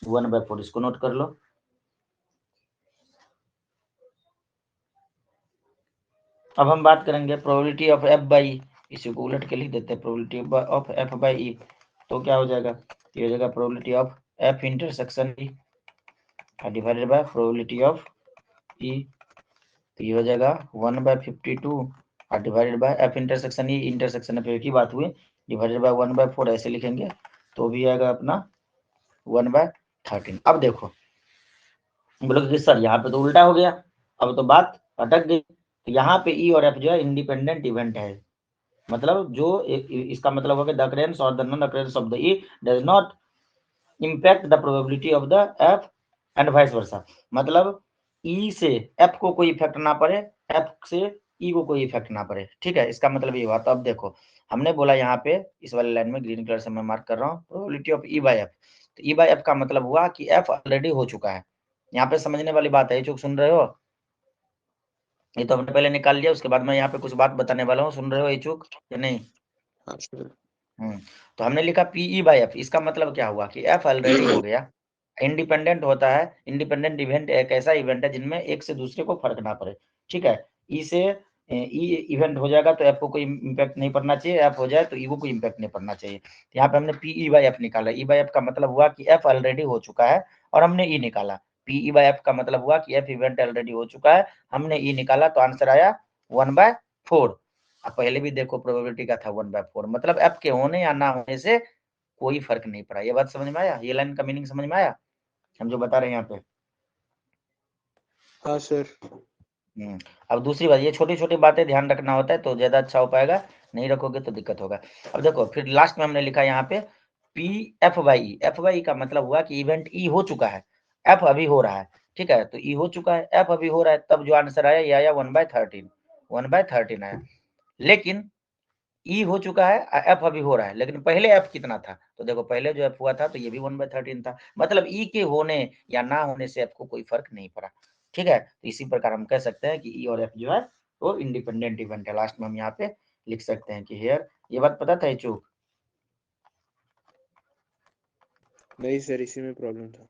1/4, इसको नोट कर लो। अब हम बात करेंगे probability of F by E, इसी को उलट के लिख देते हैं, probability of F by E, तो क्या हो जाएगा, ये हो जाएगा probability of F intersection E divided by probability of E, तो ये हो जाएगा 1/52 और divided by F intersection E, intersection F एक ही बात हुई, डिवाइडेड बाय 1/4 ऐसे लिखेंगे तो भी आएगा अपना 1/13। अब देखो बोलोगे कि सर यहाँ पे तो उल्टा हो गया, अब तो बात अटक गई। तो यहाँ पे ई और एफ जो है इंडिपेंडेंट इवेंट है, मतलब जो इसका मतलब होगा द अकरेंस और the non occurrence of the E does not impact the probability of the F and vice versa, मतलब ई से एफ को कोई इफेक्ट ना पड़े, एफ से ई को कोई इफेक्ट ना पड़े। ठीक है, इसका मतलब ये हुआ। तो अब देखो हमने बोला यहाँ पे इस वाले लाइन में ग्रीन कलर से मैं मार्क कर रहा हूँ, probability of E by F, तो ई बाय एफ का मतलब हुआ कि एफ ऑलरेडी हो चुका है। यहाँ पे समझने वाली बात है, चूक सुन रहे हो, ये तो हमने पहले निकाल लिया, उसके बाद मैं यहाँ पे कुछ बात बताने वाला हूँ, सुन रहे हो ये चूक या नहीं? हाँ सर। तो हमने लिखा पीई बाय एफ, इसका मतलब क्या हुआ कि एफ ऑलरेडी हो गया। इंडिपेंडेंट होता है, इंडिपेंडेंट इवेंट एक ऐसा इवेंट है जिनमें एक से दूसरे को फर्क ना पड़े। ठीक है, ई से ई इवेंट हो जाएगा तो एफ को कोई इम्पैक्ट नहीं पड़ना चाहिए, एफ हो जाए तो ई को कोई इम्पैक्ट नहीं पड़ना चाहिए। यहाँ पे हमने पीई बाय एफ निकाला, ई बाय एफ का मतलब हुआ कि एफ ऑलरेडी हो चुका है और हमने ई निकाला। पीई बाय एफ का मतलब हुआ कि एफ इवेंट ऑलरेडी हो चुका है, हमने ई निकाला, तो आंसर आया 1/4। अब पहले भी देखो प्रोबेबिलिटी का था 1/4, मतलब एफ के होने या ना होने से कोई फर्क नहीं पड़ा। ये बात समझ में आया, ये लाइन का मीनिंग समझ में आया हम जो बता रहे हैं यहाँ पे? हाँ सर। अब दूसरी बात, ये छोटी छोटी बातें ध्यान रखना होता है तो ज्यादा अच्छा हो पाएगा, नहीं रखोगे तो दिक्कत होगा। अब देखो फिर लास्ट में हमने लिखा यहाँ पे P F by E, F by E का मतलब हुआ कि इवेंट ई हो चुका है, एफ अभी हो रहा है। ठीक है, तो ई हो चुका है, एफ अभी हो रहा है, तब जो आंसर आया ये आया 1/13, 1/13 आया। लेकिन ई हो चुका है, एफ अभी हो रहा है, लेकिन पहले एफ कितना था, तो देखो पहले जो एफ हुआ था तो ये भी 1/13 था, मतलब ई के होने या ना होने से एफ को कोई फर्क नहीं पड़ा। ठीक है, तो इसी प्रकार हम कह सकते हैं कि ई और एफ जो है वो इंडिपेंडेंट इवेंट है। लास्ट में हम यहाँ पे लिख सकते हैं कि हियर, ये बात पता था चूक? नहीं सर, इसी में प्रॉब्लम था।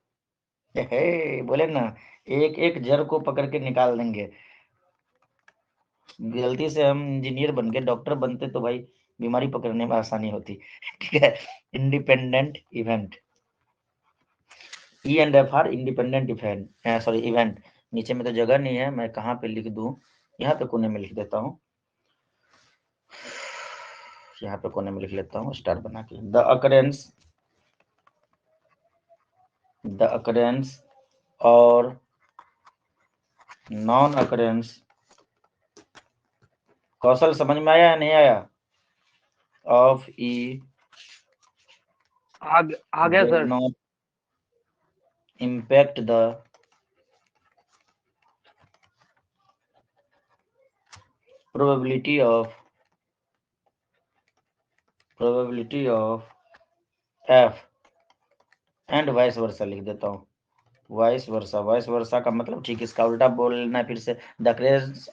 बोले ना, एक एक जड़ को पकड़ के निकाल देंगे। गलती से हम इंजीनियर बन के डॉक्टर बनते तो भाई बीमारी पकड़ने में आसानी होती। ठीक है, independent event, E and F are independent event, sorry event, नीचे में तो जगह नहीं है, मैं कहाँ पे लिख दूं, यहाँ पे कोने में लिख देता हूँ, यहाँ पे कोने में लिख लेता हूँ स्टार बना के। द अकरेंस और नॉन अकरेंस, कौशल समझ में आया या नहीं आया? ऑफ ई आ गया sir. Not impact the probability of f and vice versa लिख देता हूँ। वाइस वर्सा का मतलब ठीक इसका उल्टा बोलना है फिर से। द अकरेंस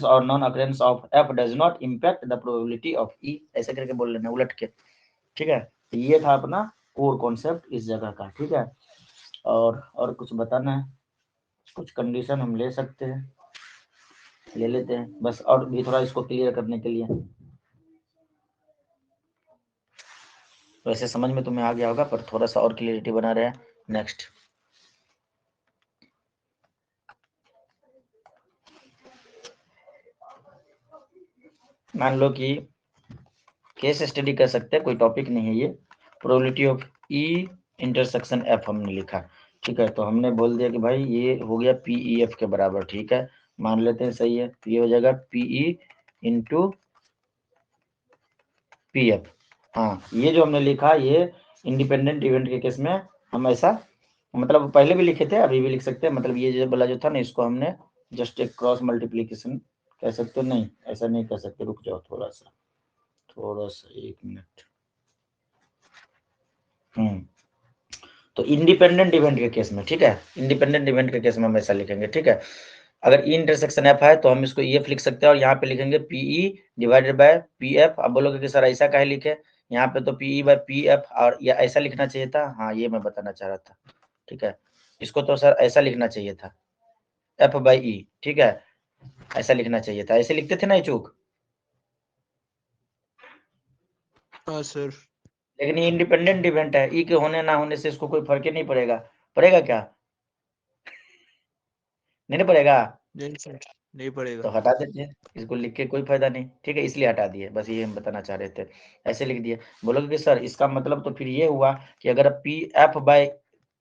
और non occurrence of f does not impact the probability of e, ऐसे करके बोल लेना उलट के, ठीक है। तो ये था अपना कोर कॉन्सेप्ट इस जगह का, ठीक है। और कुछ बताना है, कुछ कंडीशन हम ले सकते हैं, ले लेते हैं बस, और भी थोड़ा इसको क्लियर करने के लिए। वैसे समझ में तुम्हें आ गया होगा, पर थोड़ा सा और क्लियरिटी बना रहे हैं। नेक्स्ट, मान लो कि केस स्टडी कर सकते हैं, कोई टॉपिक नहीं है ये। Probability of E intersection F हमने लिखा, ठीक है। तो हमने बोल दिया कि भाई ये हो गया पीई एफ के बराबर, ठीक है, मान लेते हैं सही है। तो ये हो जाएगा पीई इंटू पी एफ। हाँ, ये जो हमने लिखा ये इंडिपेंडेंट इवेंट के केस में हम ऐसा, मतलब पहले भी लिखे थे, अभी भी लिख सकते हैं। मतलब ये जो वाला जो था ना, इसको हमने जस्ट एक क्रॉस मल्टीप्लीकेशन कह सकते हो। नहीं, ऐसा नहीं कह सकते, रुक जाओ थोड़ा सा 1 मिनट। तो इंडिपेंडेंट इवेंट के केस में, ठीक है, इंडिपेंडेंट इवेंट के केस में हम ऐसा लिखेंगे, ठीक है। अगर ई इंटरसेक्शन एफ है तो हम इसको ई एफ लिख सकते हैं, और यहाँ पे लिखेंगे P E divided by P F. अब बोलोगे कि सर ऐसा काहे लिखे, यहाँ पे तो पीई बाय पी एफ, और या ऐसा लिखना चाहिए था। हाँ, ये मैं बताना चाह रहा था, ठीक है। इसको तो सर ऐसा लिखना चाहिए था, एफ बाई ई, ठीक है, ऐसा लिखना चाहिए था। ऐसे लिखते थे ना ये चूक, हाँ सर। लेकिन ये इंडिपेंडेंट इवेंट है, ई के होने ना होने से इसको कोई फर्क ही नहीं पड़ेगा। पड़ेगा क्या? नहीं पड़ेगा, नहीं सर, नहीं पड़ेगा। तो हटा देते हैं, इसको लिख के कोई फायदा नहीं, ठीक है, इसलिए हटा दिए, बस ये हम बताना चाह रहे थे। ऐसे लिख दिए। बोलोगे कि सर इसका मतलब तो फिर ये हुआ कि अगर P F bye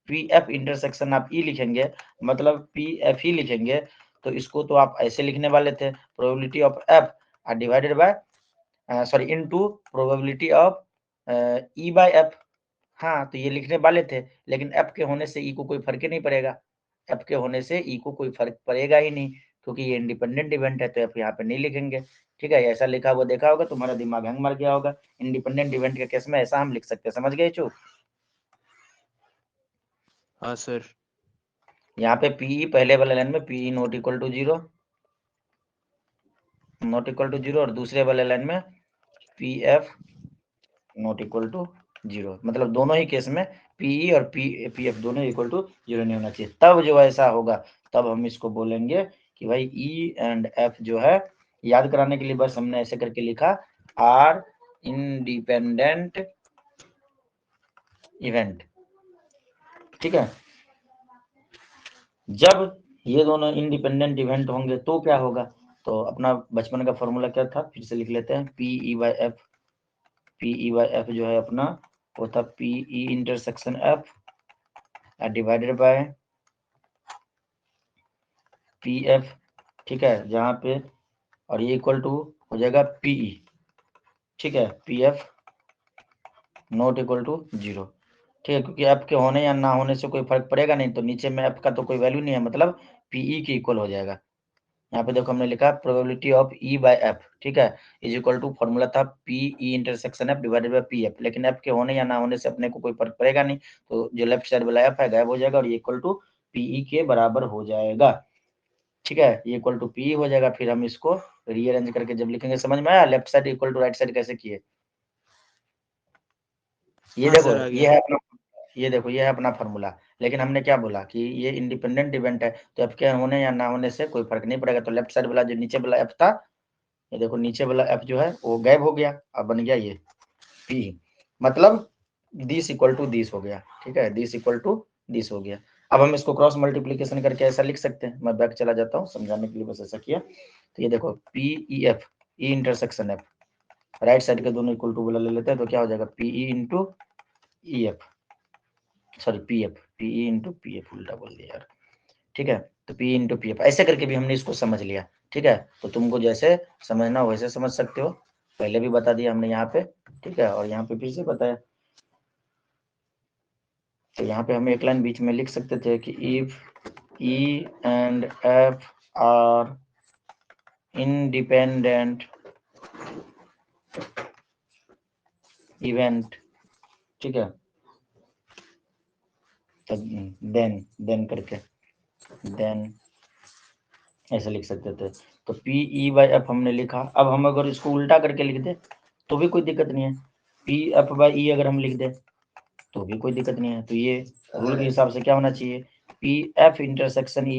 P F intersection आप ई लिखेंगे, मतलब पी एफ ही लिखेंगे, तो इसको तो आप ऐसे लिखने वाले थे, probability of F divided bye sorry into probability of E by F. हाँ, तो ये लिखने वाले थे, लेकिन एफ के होने से ई को कोई फर्क ही नहीं पड़ेगा। एफ के होने से ई को कोई फर्क पड़ेगा ही नहीं, क्योंकि ये इंडिपेंडेंट इवेंट है, तो एफ यहाँ पे नहीं लिखेंगे, ठीक है। ऐसा लिखा हुआ देखा होगा, तुम्हारा दिमाग हैंग मार गया होगा। इंडिपेंडेंट इवेंट के केस में ऐसा हम लिख सकते हैं, समझ गए चूक? हाँ सर। यहाँ पे पीई पहले वाले लाइन में P E not equal to zero, और दूसरे वाले लाइन में P F not equal to zero, मतलब दोनों ही केस में पीई और पी एफ दोनों इक्वल टू जीरो नहीं होना चाहिए। तब जो ऐसा होगा, तब हम इसको बोलेंगे कि भाई ई एंड एफ जो है, याद कराने के लिए बस हमने ऐसे करके लिखा, आर इंडिपेंडेंट इवेंट, ठीक है। जब ये दोनों इंडिपेंडेंट इवेंट होंगे तो क्या होगा, तो अपना बचपन का फॉर्मूला क्या था, फिर से लिख लेते हैं। पीई बाय एफ जो है अपना, वो था P E intersection F divided by P F, ठीक है, जहाँ पे, और ये इक्वल टू हो जाएगा पीई, ठीक है, P F not equal to zero, ठीक है, क्योंकि एफ के होने या ना होने से कोई फर्क पड़ेगा नहीं, तो नीचे में एफ का तो कोई वैल्यू नहीं है, मतलब पीई के इक्वल हो जाएगा। यहाँ पे देखो हमने लिखा probability of E by F, ठीक है, इज इक्वल टू फॉर्मूला था P E intersection F divided by P F, लेकिन एफ के होने या ना होने से अपने को कोई फर्क पड़ेगा नहीं, तो जो लेफ्ट साइड वाला एफ है गायब हो जाएगा, और ये इक्वल टू पीई के बराबर हो जाएगा, ठीक है। ये इक्वल टू पी हो जाएगा। फिर हम इसको रीअरेंज करके जब लिखेंगे, समझ में आया, left side equal to right side कैसे किए। ये हाँ देखो, सर, आ ये गया। है अपना, ये देखो ये है अपना फॉर्मूला, लेकिन हमने क्या बोला कि ये इंडिपेंडेंट इवेंट है, तो एफ के होने या ना होने से कोई फर्क नहीं पड़ेगा। तो लेफ्ट साइड वाला जो नीचे वाला एफ था, ये देखो नीचे वाला एफ जो है वो गायब हो गया, अब बन गया ये पी, मतलब दिस इक्वल टू दिस हो गया, ठीक है, दिस इक्वल टू दिस हो गया। अब हम इसको क्रॉस मल्टीप्लीकेशन करके ऐसा लिख सकते हैं, मैं बैक चला जाता हूँ समझाने के लिए, बस ऐसा किया। तो ये देखो PEF, ई इंटरसेक्शन एफ, राइट साइड के दोनों इक्वल टू वाला ले लेते हैं, तो क्या हो जाएगा PE into EF, sorry PE into PF, उल्टा बोल दिया यार, ठीक है। तो PE इंटू PF ऐसे करके भी हमने इसको समझ लिया, ठीक है। तो तुमको जैसे समझना हो वैसे समझ सकते हो, पहले भी बता दिया हमने यहाँ पे, ठीक है, और यहाँ पे फिर से बताया। तो यहाँ पे हम एक लाइन बीच में लिख सकते थे कि if E and F are independent event, ठीक है, तो देन करके देन ऐसे लिख सकते थे। तो PE/F हमने लिखा। अब हम अगर इसको उल्टा करके लिख दे तो भी कोई दिक्कत नहीं है, PF/E अगर हम लिख दे तो भी कोई दिक्कत नहीं है। तो ये रूल के हिसाब से क्या होना चाहिए, PF intersection E,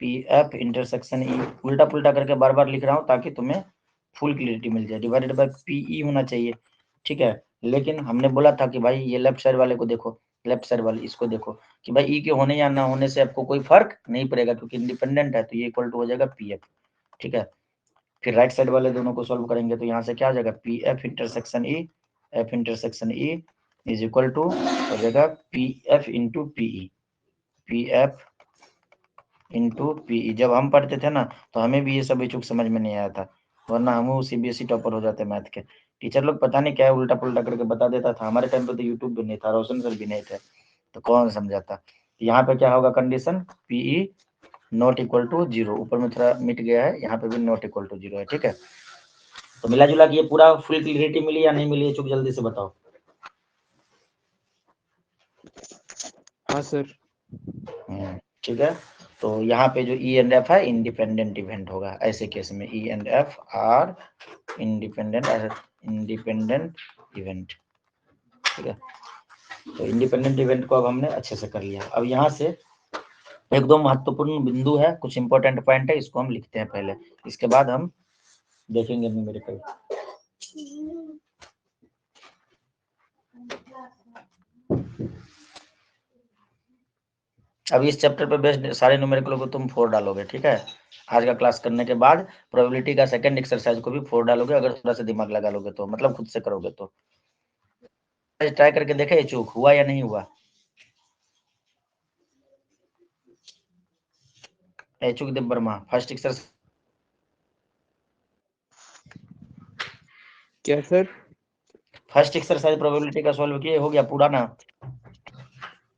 PF intersection E, उल्टा पुल्टा करके बार बार लिख रहा हूँ ताकि तुम्हें फुल क्लियरिटी मिल जाए, डिवाइडेड बाय PE होना चाहिए, ठीक है। लेकिन हमने बोला था कि भाई ये लेफ्ट साइड वाले को देखो, लेफ्ट साइड वाले इसको देखो कि भाई E के होने या ना होने से आपको कोई फर्क नहीं पड़ेगा क्योंकि इंडिपेंडेंट है, तो ये इक्वल टू हो जाएगा PF, ठीक है। फिर राइट साइड वाले दोनों को सॉल्व करेंगे तो यहाँ से क्या हो जाएगा PF intersection E, F intersection E is equal to हो जाएगा PF into PE, PF into PE। जब हम पढ़ते थे ना तो हमें भी ये सब चूक समझ में नहीं आया था, वरना हम CBSE टॉपर हो जाते मैथ के। टीचर लोग पता नहीं क्या उल्टा पुल्टा करके बता देता था, हमारे टाइम पे तो यूट्यूब भी नहीं था, रोशन सर भी नहीं थे, तो कौन समझाता। यहाँ पे क्या होगा condition, PE not equal to 0, ऊपर में थोड़ा मिट गया है, यहाँ पे भी नॉट इक्वल टू 0 है, ठीक है। तो मिला जुला के ये पूरा फुल क्लियरिटी मिली या नहीं मिली है, चुप जल्दी से बताओ। हाँ सर। ठीक है। तो यहाँ पे जो E एंड F है इंडिपेंडेंट इवेंट होगा, ऐसे केस में E and F are independent event, ठीक है। तो इंडिपेंडेंट इवेंट को अब हमने अच्छे से कर लिया। अब यहाँ से एक दो महत्वपूर्ण बिंदु है, कुछ इंपॉर्टेंट पॉइंट है, इसको हम लिखते हैं पहले, इसके बाद हम देखेंगे न्यूमेरिकल। अब इस चैप्टर पे बेस्ड सारे न्यूमेरिकल को तुम 4 डालोगे, ठीक है। आज का क्लास करने के बाद प्रोबेबिलिटी का सेकंड एक्सरसाइज को भी 4 डालोगे, अगर थोड़ा सा दिमाग लगा लोगे तो, मतलब खुद से करोगे तो। ट्राई करके देखे ये चूक हुआ या नहीं हुआ, चूक देव वर्मा फर्स्ट एक्सरसाइज। क्या सर? फर्स्ट एक्सरसाइज प्रोबेबिलिटी का सॉल्व किए, हो गया पूरा ना।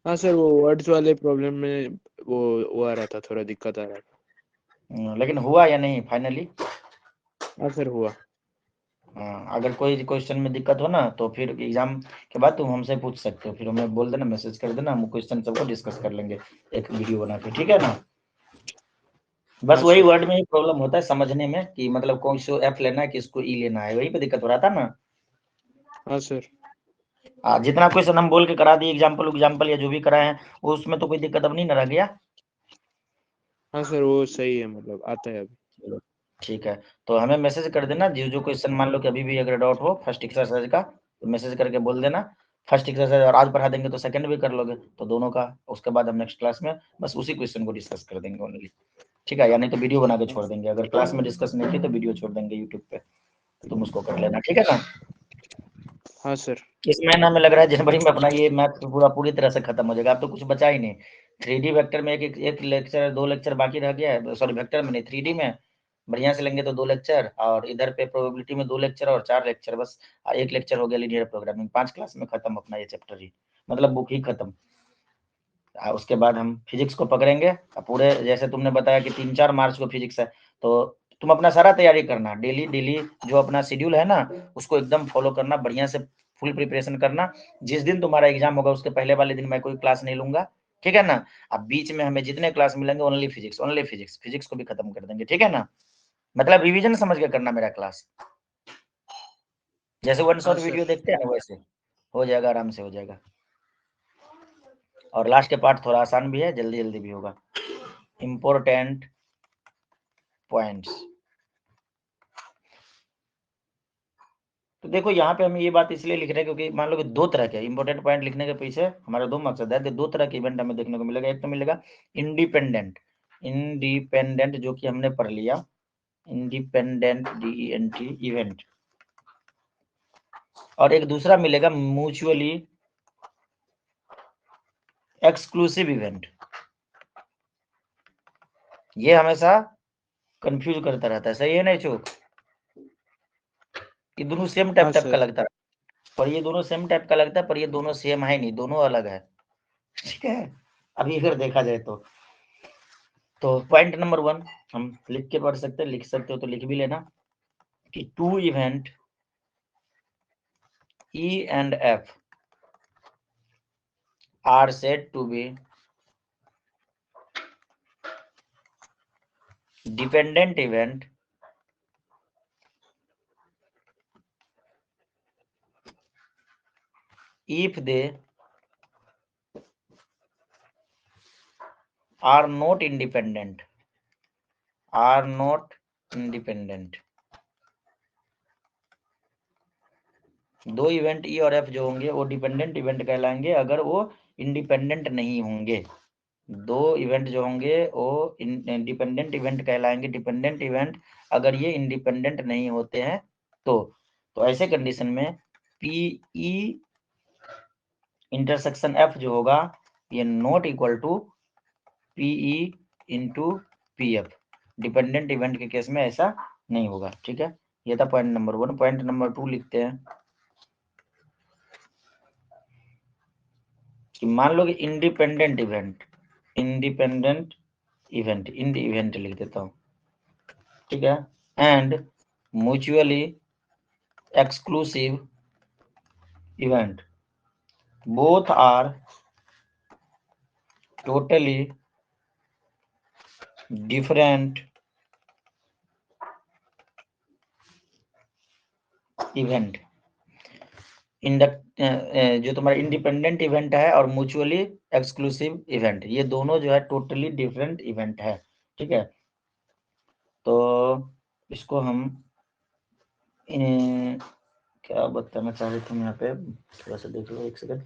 हाँ सर, वो वर्ड्स वाले प्रॉब्लम में वो आ रहा था, थोड़ा दिक्कत आ रहा था। लेकिन हुआ या नहीं फाइनली? हाँ सर, हुआ। हाँ, अगर कोई क्वेश्चन में दिक्कत हो ना तो फिर एग्जाम के बाद तुम हमसे पूछ सकते हो, फिर हमें बोल देना, मैसेज कर देना, हम क्वेश्चन सबको डिस्कस कर लेंगे एक वीडियो बना के, ठीक है ना। बस हाँ वही सर। वर्ड में ही प्रॉब्लम होता है समझने में कि मतलब कौन सी एफ लेना है किसको ई लेना है, वही पे दिक्कत हो रहा था ना। हाँ सर। जितना क्वेश्चन हम बोल के करा दिए एग्जाम्पल या जो भी कराए हैं उसमें तो कोई दिक्कत अब नहीं ना रह गया। हाँ सर, वो सही है, मतलब आता है अभी। ठीक है, तो हमें मैसेज कर देना जो क्वेश्चन मान लो कि अभी भी अगर डाउट हो फर्स्ट एक्सरसाइज का तो मैसेज करके बोल देना। फर्स्ट एक्सरसाइज और आज पढ़ा देंगे तो सेकंड भी कर लोगे तो दोनों का, उसके बाद हम नेक्स्ट क्लास में बस उसी क्वेश्चन को डिस्कस कर देंगे ओनली, ठीक है। या नहीं तो वीडियो बना के छोड़ देंगे, अगर क्लास में डिस्कस नहीं की तो वीडियो छोड़ देंगे यूट्यूब पे, तो तुम उसको कर लेना, ठीक है ना। हाँ सर। इस महीना में लग रहा है जनवरी में अपना ये मैथ पूरी तरह से खत्म हो जाएगा, अब तो कुछ बचा ही नहीं। 3D वेक्टर में एक लेक्चर 2 लेक्चर बाकी रह गया है, सॉरी वेक्टर में नहीं 3D में बढ़िया से लेंगे तो 2 लेक्चर, और इधर पे प्रोबेबिलिटी में 2 लेक्चर और 4 लेक्चर बस, एक लेक्चर हो गया लीनियर प्रोग्रामिंग। 5 क्लास में खत्म अपना ये चैप्टर ही, मतलब बुक ही खत्म। उसके बाद हम फिजिक्स को पकड़ेंगे, पूरे जैसे तुमने बताया कि 3-4 मार्च को फिजिक्स है, तो तुम अपना सारा तैयारी करना, डेली जो अपना शेड्यूल है ना उसको एकदम फॉलो करना, बढ़िया से फुल प्रिपरेशन करना। जिस दिन तुम्हारा एग्जाम होगा उसके पहले वाले दिन मैं कोई क्लास नहीं लूंगा, ठीक है ना। अब बीच में हमें जितने क्लास मिलेंगे ओनली फिजिक्स को भी खत्म कर देंगे, ठीक है ना। मतलब रिवीजन समझ के करना मेरा क्लास, जैसे वन हाँ शॉट सर। वीडियो देखते हैं ना वैसे हो जाएगा, आराम से हो जाएगा। और लास्ट के पार्ट थोड़ा आसान भी है, जल्दी जल्दी भी होगा। इम्पोर्टेंट पॉइंट्स, तो देखो यहाँ पे हम ये बात इसलिए लिख रहे हैं क्योंकि मान लो कि दो तरह के इंपॉर्टेंट पॉइंट लिखने के पीछे हमारा दो मकसद है। दो तरह के इवेंट हमें देखने को मिलेगा। एक तो मिलेगा इंडिपेंडेंट, इंडिपेंडेंट जो कि हमने पढ़ लिया, इंडिपेंडेंट DENT इवेंट, और एक दूसरा मिलेगा म्यूचुअली एक्सक्लूसिव इवेंट। ये हमेशा कंफ्यूज करता रहता है, सही है नहीं चूक? ये दोनों सेम टाइप हाँ टाइप का सर। लगता है, पर ये दोनों सेम टाइप का लगता है, पर ये दोनों सेम है नहीं, दोनों अलग है। ठीक है, अभी अगर देखा जाए तो पॉइंट नंबर 1 हम लिख के पढ़ सकते हैं, लिख सकते हो तो लिख भी लेना कि two event E and F are said to be dependent event if they are not independent, are not independent। दो इवेंट E और F जो होंगे वो डिपेंडेंट इवेंट कहलाएंगे अगर वो इंडिपेंडेंट नहीं होंगे। दो इवेंट जो होंगे वो इंडिपेंडेंट इवेंट कहलाएंगे, डिपेंडेंट इवेंट अगर ये इंडिपेंडेंट नहीं होते हैं तो ऐसे कंडीशन में PE इंटरसेक्शन F जो होगा ये not equal to PE into PF। Dependent event के केस में ऐसा नहीं होगा। ठीक है, ये था पॉइंट नंबर 1। पॉइंट नंबर 2 लिखते हैं कि मान लो कि independent event, independent event, ind event लिख देता हूं, ठीक है, and mutually exclusive event both are totally different event. जो तुम्हारा इंडिपेंडेंट इवेंट है और म्यूचुअली एक्सक्लूसिव इवेंट, ये दोनों जो है टोटली डिफरेंट इवेंट है। ठीक है, तो इसको हम क्या बताना चाह रहे थे यहाँ पे, थोड़ा सा देख लो एक सेकंड।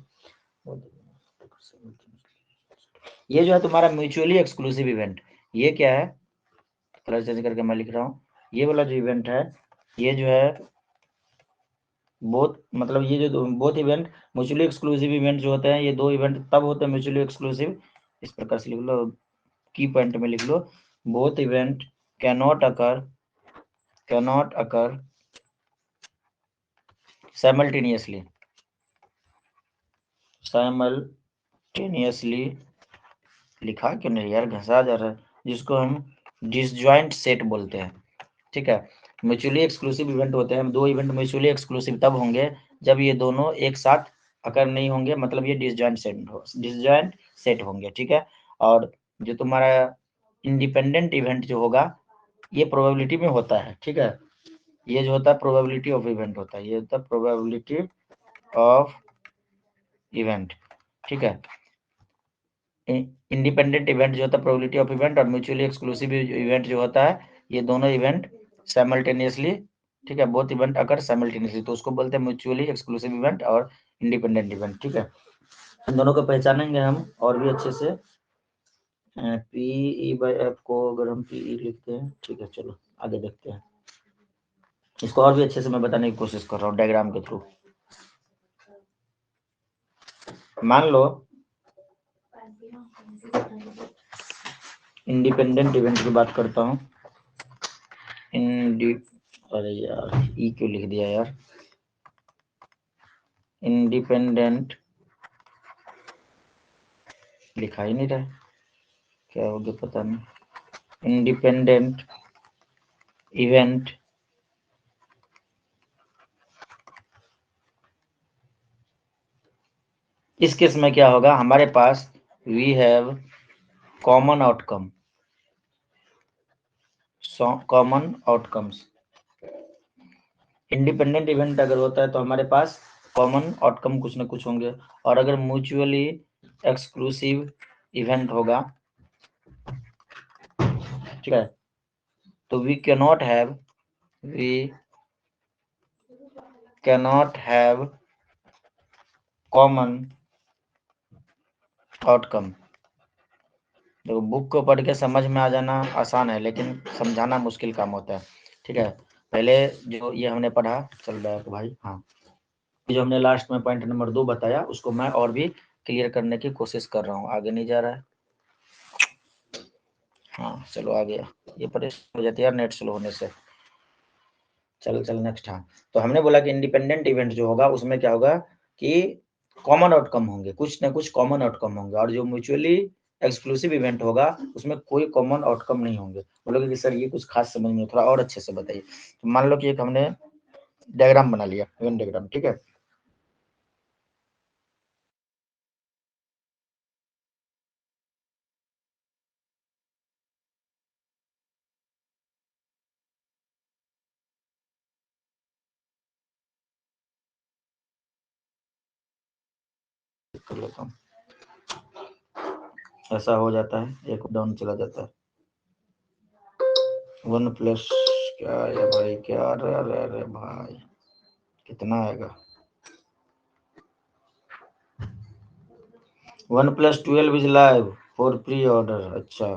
ये जो है तुम्हारा म्यूचुअली एक्सक्लूसिव इवेंट, ये क्या है, कलर चेंज करके मैं लिख रहा हूँ। ये वाला जो इवेंट है ये जो है बोथ, मतलब ये जो both event mutually exclusive event जो होते हैं, ये दो इवेंट तब होते हैं म्यूचुअली एक्सक्लूसिव, इस प्रकार से लिख लो, की पॉइंट में लिख लो, both event cannot occur simultaneously, लिखा क्यों नहीं यार, घसा जा रहा है, जिसको हम डिसजॉइंट सेट बोलते हैं। ठीक है, म्यूचुअली एक्सक्लूसिव इवेंट होते हैं, दो इवेंट म्यूचुअली एक्सक्लूसिव तब होंगे जब ये दोनों एक साथ अकर नहीं होंगे, मतलब ये डिसजॉइंट सेट होंगे। ठीक है, और जो तुम्हारा इंडिपेंडेंट इवेंट जो होगा ये प्रोबेबिलिटी में होता है। ठीक है, ये जो होता है प्रोबेबिलिटी ऑफ इवेंट होता है, ये होता है प्रोबेबिलिटी ऑफ इवेंट। ठीक है, इंडिपेंडेंट इवेंट जो होता है प्रोबेबिलिटी ऑफ इवेंट, और म्यूचुअली एक्सक्लूसिव इवेंट जो होता है ये दोनों इवेंट साइमल्टेनियसली, ठीक है, बोथ इवेंट अकर साइमल्टेनियसली, तो उसको बोलते हैं म्यूचुअली एक्सक्लूसिव इवेंट और इंडिपेंडेंट इवेंट। ठीक है, इन दोनों को पहचानेंगे हम और भी अच्छे से। PE/F को अगर हम PE लिखते हैं, ठीक है, चलो आगे देखते हैं, इसको और भी अच्छे से मैं बताने की कोशिश कर रहा हूँ डायग्राम के थ्रू। मान लो इंडिपेंडेंट इवेंट की बात करता हूँ, अरे यार ई क्यों लिख दिया यार, इंडिपेंडेंट लिखा ही नहीं रहा, क्या हो गया पता नहीं। इंडिपेंडेंट इवेंट इस केस में क्या होगा, हमारे पास we have common outcome, common outcomes. Independent event अगर होता है तो हमारे पास कॉमन आउटकम कुछ ना कुछ होंगे, और अगर म्यूचुअली एक्सक्लूसिव इवेंट होगा, ठीक है, तो we can not have cannot have common outcome। देखो बुक को पढ़ के समझ में आ जाना आसान है, लेकिन समझाना मुश्किल काम होता है। ठीक है, पहले जो ये हमने पढ़ा, चल रहा है भाई, हाँ, जो हमने लास्ट में पॉइंट नंबर 2 बताया, उसको मैं और भी क्लियर करने की कोशिश कर रहा हूँ। आगे नहीं जा रहा है, हाँ चलो आ गया। ये परेशान हो जाती है यार नेट स्लो होने से। चल नेक्स्ट। हाँ, तो हमने बोला कि इंडिपेंडेंट इवेंट जो होगा उसमें क्या होगा कि कॉमन आउटकम होंगे, कुछ ना कुछ कॉमन आउटकम होंगे, और जो म्यूचुअली एक्सक्लूसिव इवेंट होगा उसमें कोई कॉमन आउटकम नहीं होंगे। बोलोगे कि सर ये कुछ खास समझ नहीं, थोड़ा और अच्छे से बताइए। तो मान लो कि एक हमने डायग्राम बना लिया, इवेंट डायग्राम, ठीक है। कर लेता हूँ, ऐसा हो जाता है, एक डाउन चला जाता है। 1 प्लस क्या है भाई, क्या, अरे भाई कितना आएगा, 1 + 12 is live for pre order. अच्छा,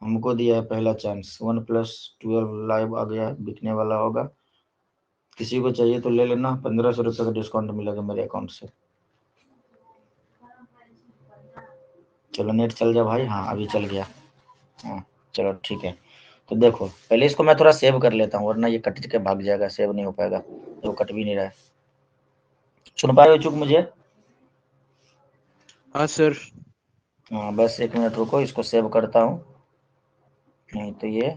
हमको दिया है पहला चांस, 1 + 12 लाइव आ गया, बिकने वाला होगा। किसी को चाहिए तो ले लेना, 1500 रुपये का डिस्काउंट मिलेगा मेरे अकाउंट से। चलो नेट चल जा भाई, हाँ अभी चल गया, हाँ चलो ठीक है। तो देखो पहले इसको मैं थोड़ा सेव कर लेता हूँ, वरना ये कट के भाग जाएगा, सेव नहीं हो पाएगा, तो कट भी नहीं रहा है। सुन पा रहे हो चुक मुझे? हाँ सर। हाँ बस 1 मिनट रुको, इसको सेव करता हूँ, नहीं तो ये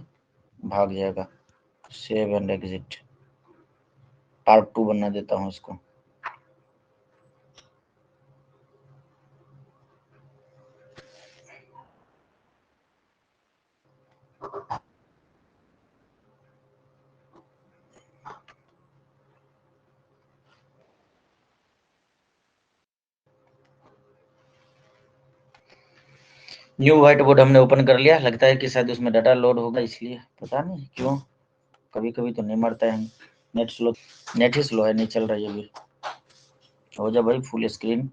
भाग जाएगा। सेव एंड एग्जिट, पार्ट 2 बना देता हूँ इसको। न्यू व्हाइट बोर्ड हमने ओपन कर लिया, लगता है कि शायद उसमें डाटा लोड होगा, इसलिए पता नहीं क्यों, कभी कभी तो नहीं मरता है। नेट स्लो, नेट ही स्लो है, नहीं चल रही है अभी। हो जा भाई फुल स्क्रीन,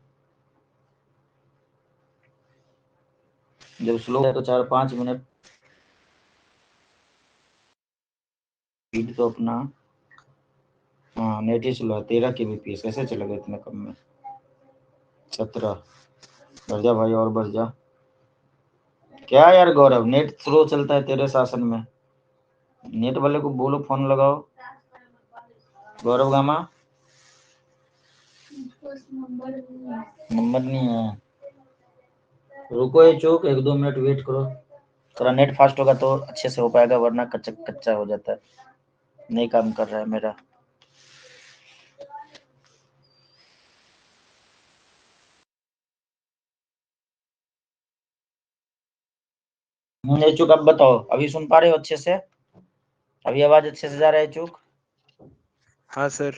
जब स्लो है तो 4-5 मिनट स्पीड तो अपना, हाँ नेट ही स्लो है। 13 kbps कैसे चलेगा इतने कम में? 17, बढ़ जा भाई और बढ़ जा। क्या यार गौरव, नेट स्लो चलता है तेरे शासन में? नेट वाले को बोलो फोन लगाओ, गौरव गामा। नंबर नहीं है, रुको ये चौक, 1-2 मिनट वेट करो, थोड़ा नेट फास्ट होगा तो अच्छे से हो पाएगा, वरना कच्चा कच्चा हो जाता है। नहीं काम कर रहा है मेरा। ये चुक, अब बताओ अभी सुन पा रहे हो अच्छे से? अभी आवाज अच्छे से जा रहा है चुक? हाँ सर।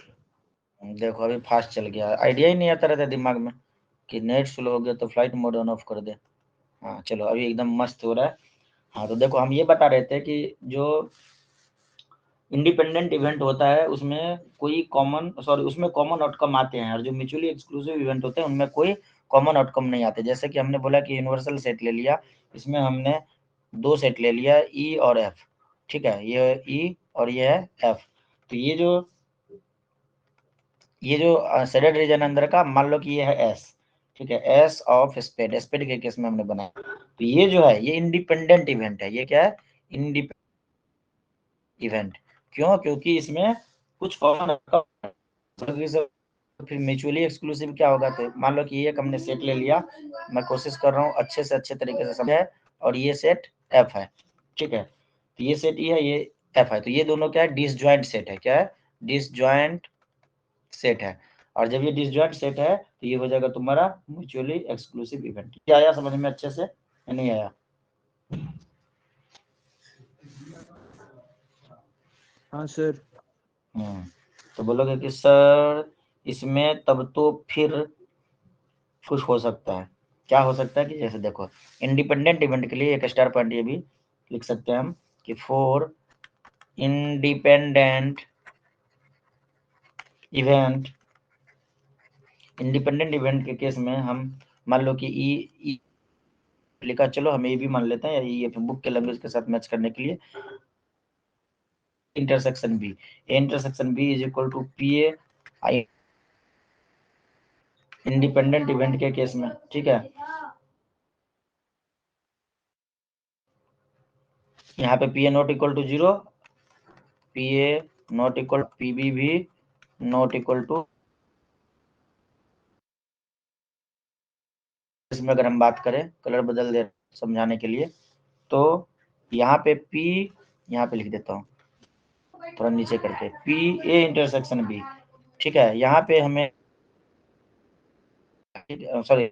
देखो अभी फास्ट चल गया, आइडिया ही नहीं आता रहता दिमाग में कि नेट स्लो हो गया तो फ्लाइट मोड ऑन ऑफ कर दे। हाँ चलो अभी एकदम मस्त हो रहा है। हाँ तो देखो हम ये बता रहे थे कि जो इंडिपेंडेंट इवेंट होता है उसमें कोई उसमें कॉमन आउटकम आते हैं, और जो म्यूचुअली एक्सक्लूसिव इवेंट होते हैं उनमें कोई कॉमन आउटकम नहीं आते। जैसे कि हमने बोला कि यूनिवर्सल सेट ले लिया, इसमें हमने 2 सेट ले लिया, ई और एफ, ठीक है, ये ई और ये है एफ। तो ये जो शेडेड रीजन अंदर का, मान लो कि ये है एस, ठीक है, एस ऑफ स्पेड, स्पेड के केस में हमने बनाया। तो ये जो है ये इंडिपेंडेंट इवेंट है। ये क्या है? Independent event. क्यों? क्योंकि इसमें कुछ कॉमन, फिर म्यूचुअली एक्सक्लूसिव क्या होगा? तो मान लो कि ये एक हमने सेट ले लिया, मैं कोशिश कर रहा हूँ अच्छे से अच्छे तरीके से समझे, और ये सेट एफ है, ठीक है, तो ये सेट ई है, ये एफ है, तो ये दोनों क्या है? डिसजॉइंट सेट है। क्या है? डिसजॉइंट सेट है। और जब ये डिसजॉइंट सेट है तो ये हो जाएगा तुम्हारा म्यूचुअली एक्सक्लूसिव इवेंट। क्या आया समझ में अच्छे से या नहीं आया? हाँ सर। तो बोलोगे कि सर इसमें तब तो फिर कुछ हो सकता है। क्या हो सकता है? कि जैसे देखो इंडिपेंडेंट इवेंट के लिए एक स्टार पॉइंट ये भी लिख सकते हैं हम कि for independent event, independent event के केस में हम मान लो कि ई लिखा, चलो हम ए भी मान लेते हैं, ये बुक के लैंग्वेज के साथ मैच करने के लिए। Intersection B, intersection B is equal to P A I, independent event के केस में, ठीक है। यहाँ पे P A not equal to 0, P A not equal, P B भी नॉट इक्वल टू, इसमें अगर हम बात करें, कलर बदल दे समझाने के लिए, तो यहाँ पे P, यहाँ पे लिख देता हूँ थोड़ा नीचे करके, P A इंटरसेक्शन B, ठीक है। यहाँ पे हमें सॉरी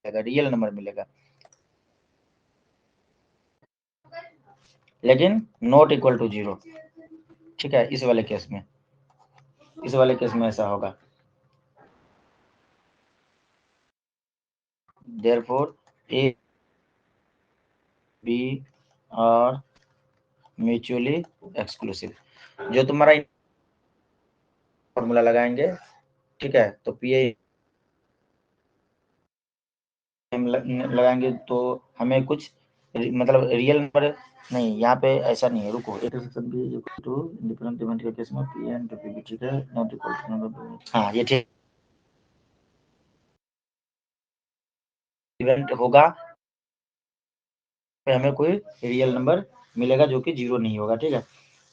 रियल नंबर मिलेगा, लेकिन नॉट इक्वल टू 0, ठीक है। इस वाले केस में, इस वाले केस में ऐसा होगा। Therefore A B और म्यूचुअली एक्सक्लूसिव। जो तुम्हारा फॉर्मूला लगाएंगे, ठीक है, तो पी ए लगाएंगे तो हमें कुछ मतलब रियल नंबर नहीं, यहाँ पे ऐसा नहीं है, रुको। Intersection B equal to independent event के केस में पी एंड पी बी, ठीक है, नॉट इक्वल टू, हाँ ये ठीक इवेंट होगा, हमें कोई रियल नंबर मिलेगा जो कि 0 नहीं होगा, ठीक है।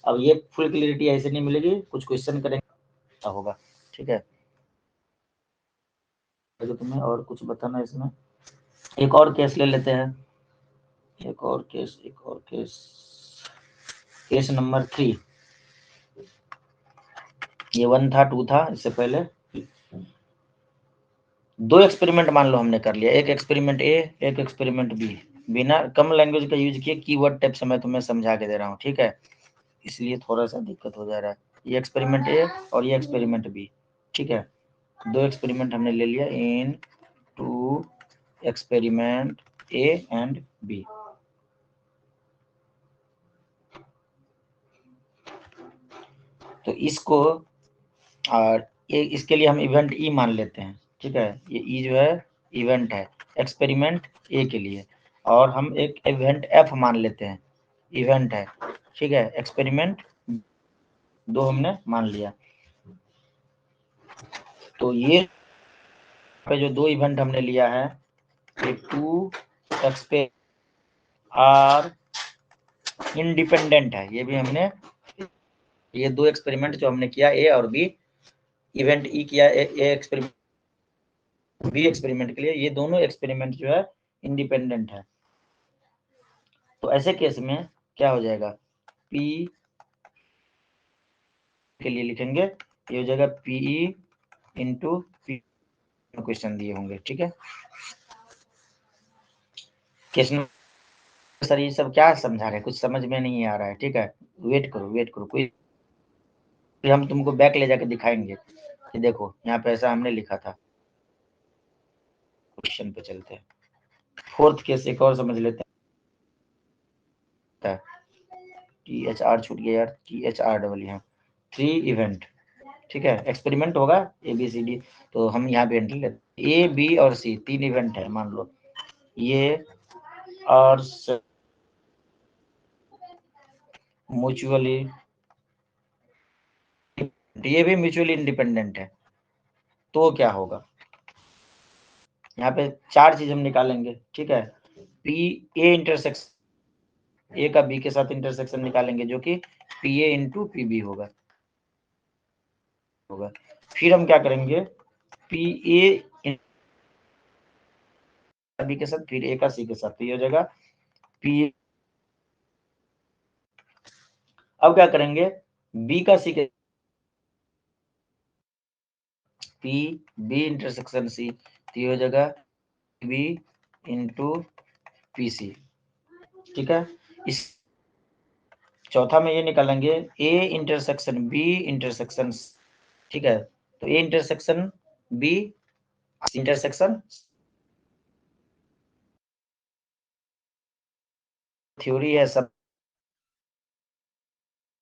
अब ये फुल क्लियरिटी ऐसे नहीं मिलेगी, कुछ क्वेश्चन करेंगे होगा, ठीक है। तो तुम्हें और कुछ बताना है इसमें, एक और केस ले लेते हैं, एक और केस, केस नंबर 3। ये 1 था, 2 था, इससे पहले 2 एक्सपेरिमेंट मान लो हमने कर लिया, एक एक्सपेरिमेंट ए, एक एक्सपेरिमेंट बी, बिना कम लैंग्वेज का यूज किए, कीवर्ड टाइप से मैं तुम्हें समझा के दे रहा हूँ, ठीक है, इसलिए थोड़ा सा दिक्कत हो जा रहा है। ये एक्सपेरिमेंट ए और ये एक्सपेरिमेंट बी, ठीक है। 2 एक्सपेरिमेंट हमने ले लिया इन 2 एक्सपेरिमेंट ए एंड बी। तो इसको और ये इसके लिए हम इवेंट ई मान लेते हैं, ठीक है। ये ई जो है इवेंट है एक्सपेरिमेंट ए के लिए, और हम एक इवेंट एफ मान लेते हैं, इवेंट है, ठीक है, एक्सपेरिमेंट 2 हमने मान लिया। तो ये पे जो 2 इवेंट हमने लिया है, ये 2 एक्सपेरिमेंट आर इंडिपेंडेंट है, ये भी हमने, ये 2 एक्सपेरिमेंट जो हमने किया ए और बी, इवेंट ई किया ए एक्सपेरिमेंट, बी एक्सपेरिमेंट के लिए, ये दोनों एक्सपेरिमेंट जो है इंडिपेंडेंट है। तो ऐसे केस में क्या हो जाएगा, पी के लिए लिखेंगे, ये हो जाएगा पीई इंटू पी, क्वेश्चन दिए होंगे, ठीक है। क्वेश्चन सर ये सब क्या समझा रहे हैं, कुछ समझ में नहीं आ रहा है, ठीक है, वेट करो, कोई हम तुमको बैक ले जाके दिखाएंगे कि देखो यहाँ पे ऐसा हमने लिखा था। क्वेश्चन पे चलते हैं, 4th केस एक और समझ लेते हैं। THR छूट गया यार, THR डबल यहाँ, 3 इवेंट, ठीक है, एक्सपेरिमेंट होगा ABCD, तो हम यहाँ पे एंट्री लेते हैं, A B और C 3 इवेंट है मान लो, ये और म्यूचुअली, ये भी म्यूचुअली इंडिपेंडेंट है। तो क्या होगा, यहाँ पे 4 चीज हम निकालेंगे, ठीक है। पी ए इंटरसेक्शन, ए का बी के साथ इंटरसेक्शन निकालेंगे जो कि P A into P B होगा। फिर हम क्या करेंगे, पी ए बी के साथ, फिर ए का सी के साथ, तो ये हो जाएगा पी। अब क्या करेंगे, बी का सी के, पी बी इंटरसेक्शन सी, तो ये हो जाएगा बी इंटू पी सी, ठीक है। इस चौथा में ये निकालेंगे ए इंटरसेक्शन बी इंटरसेक्शन, ठीक है, तो A intersection B intersection, theory है सब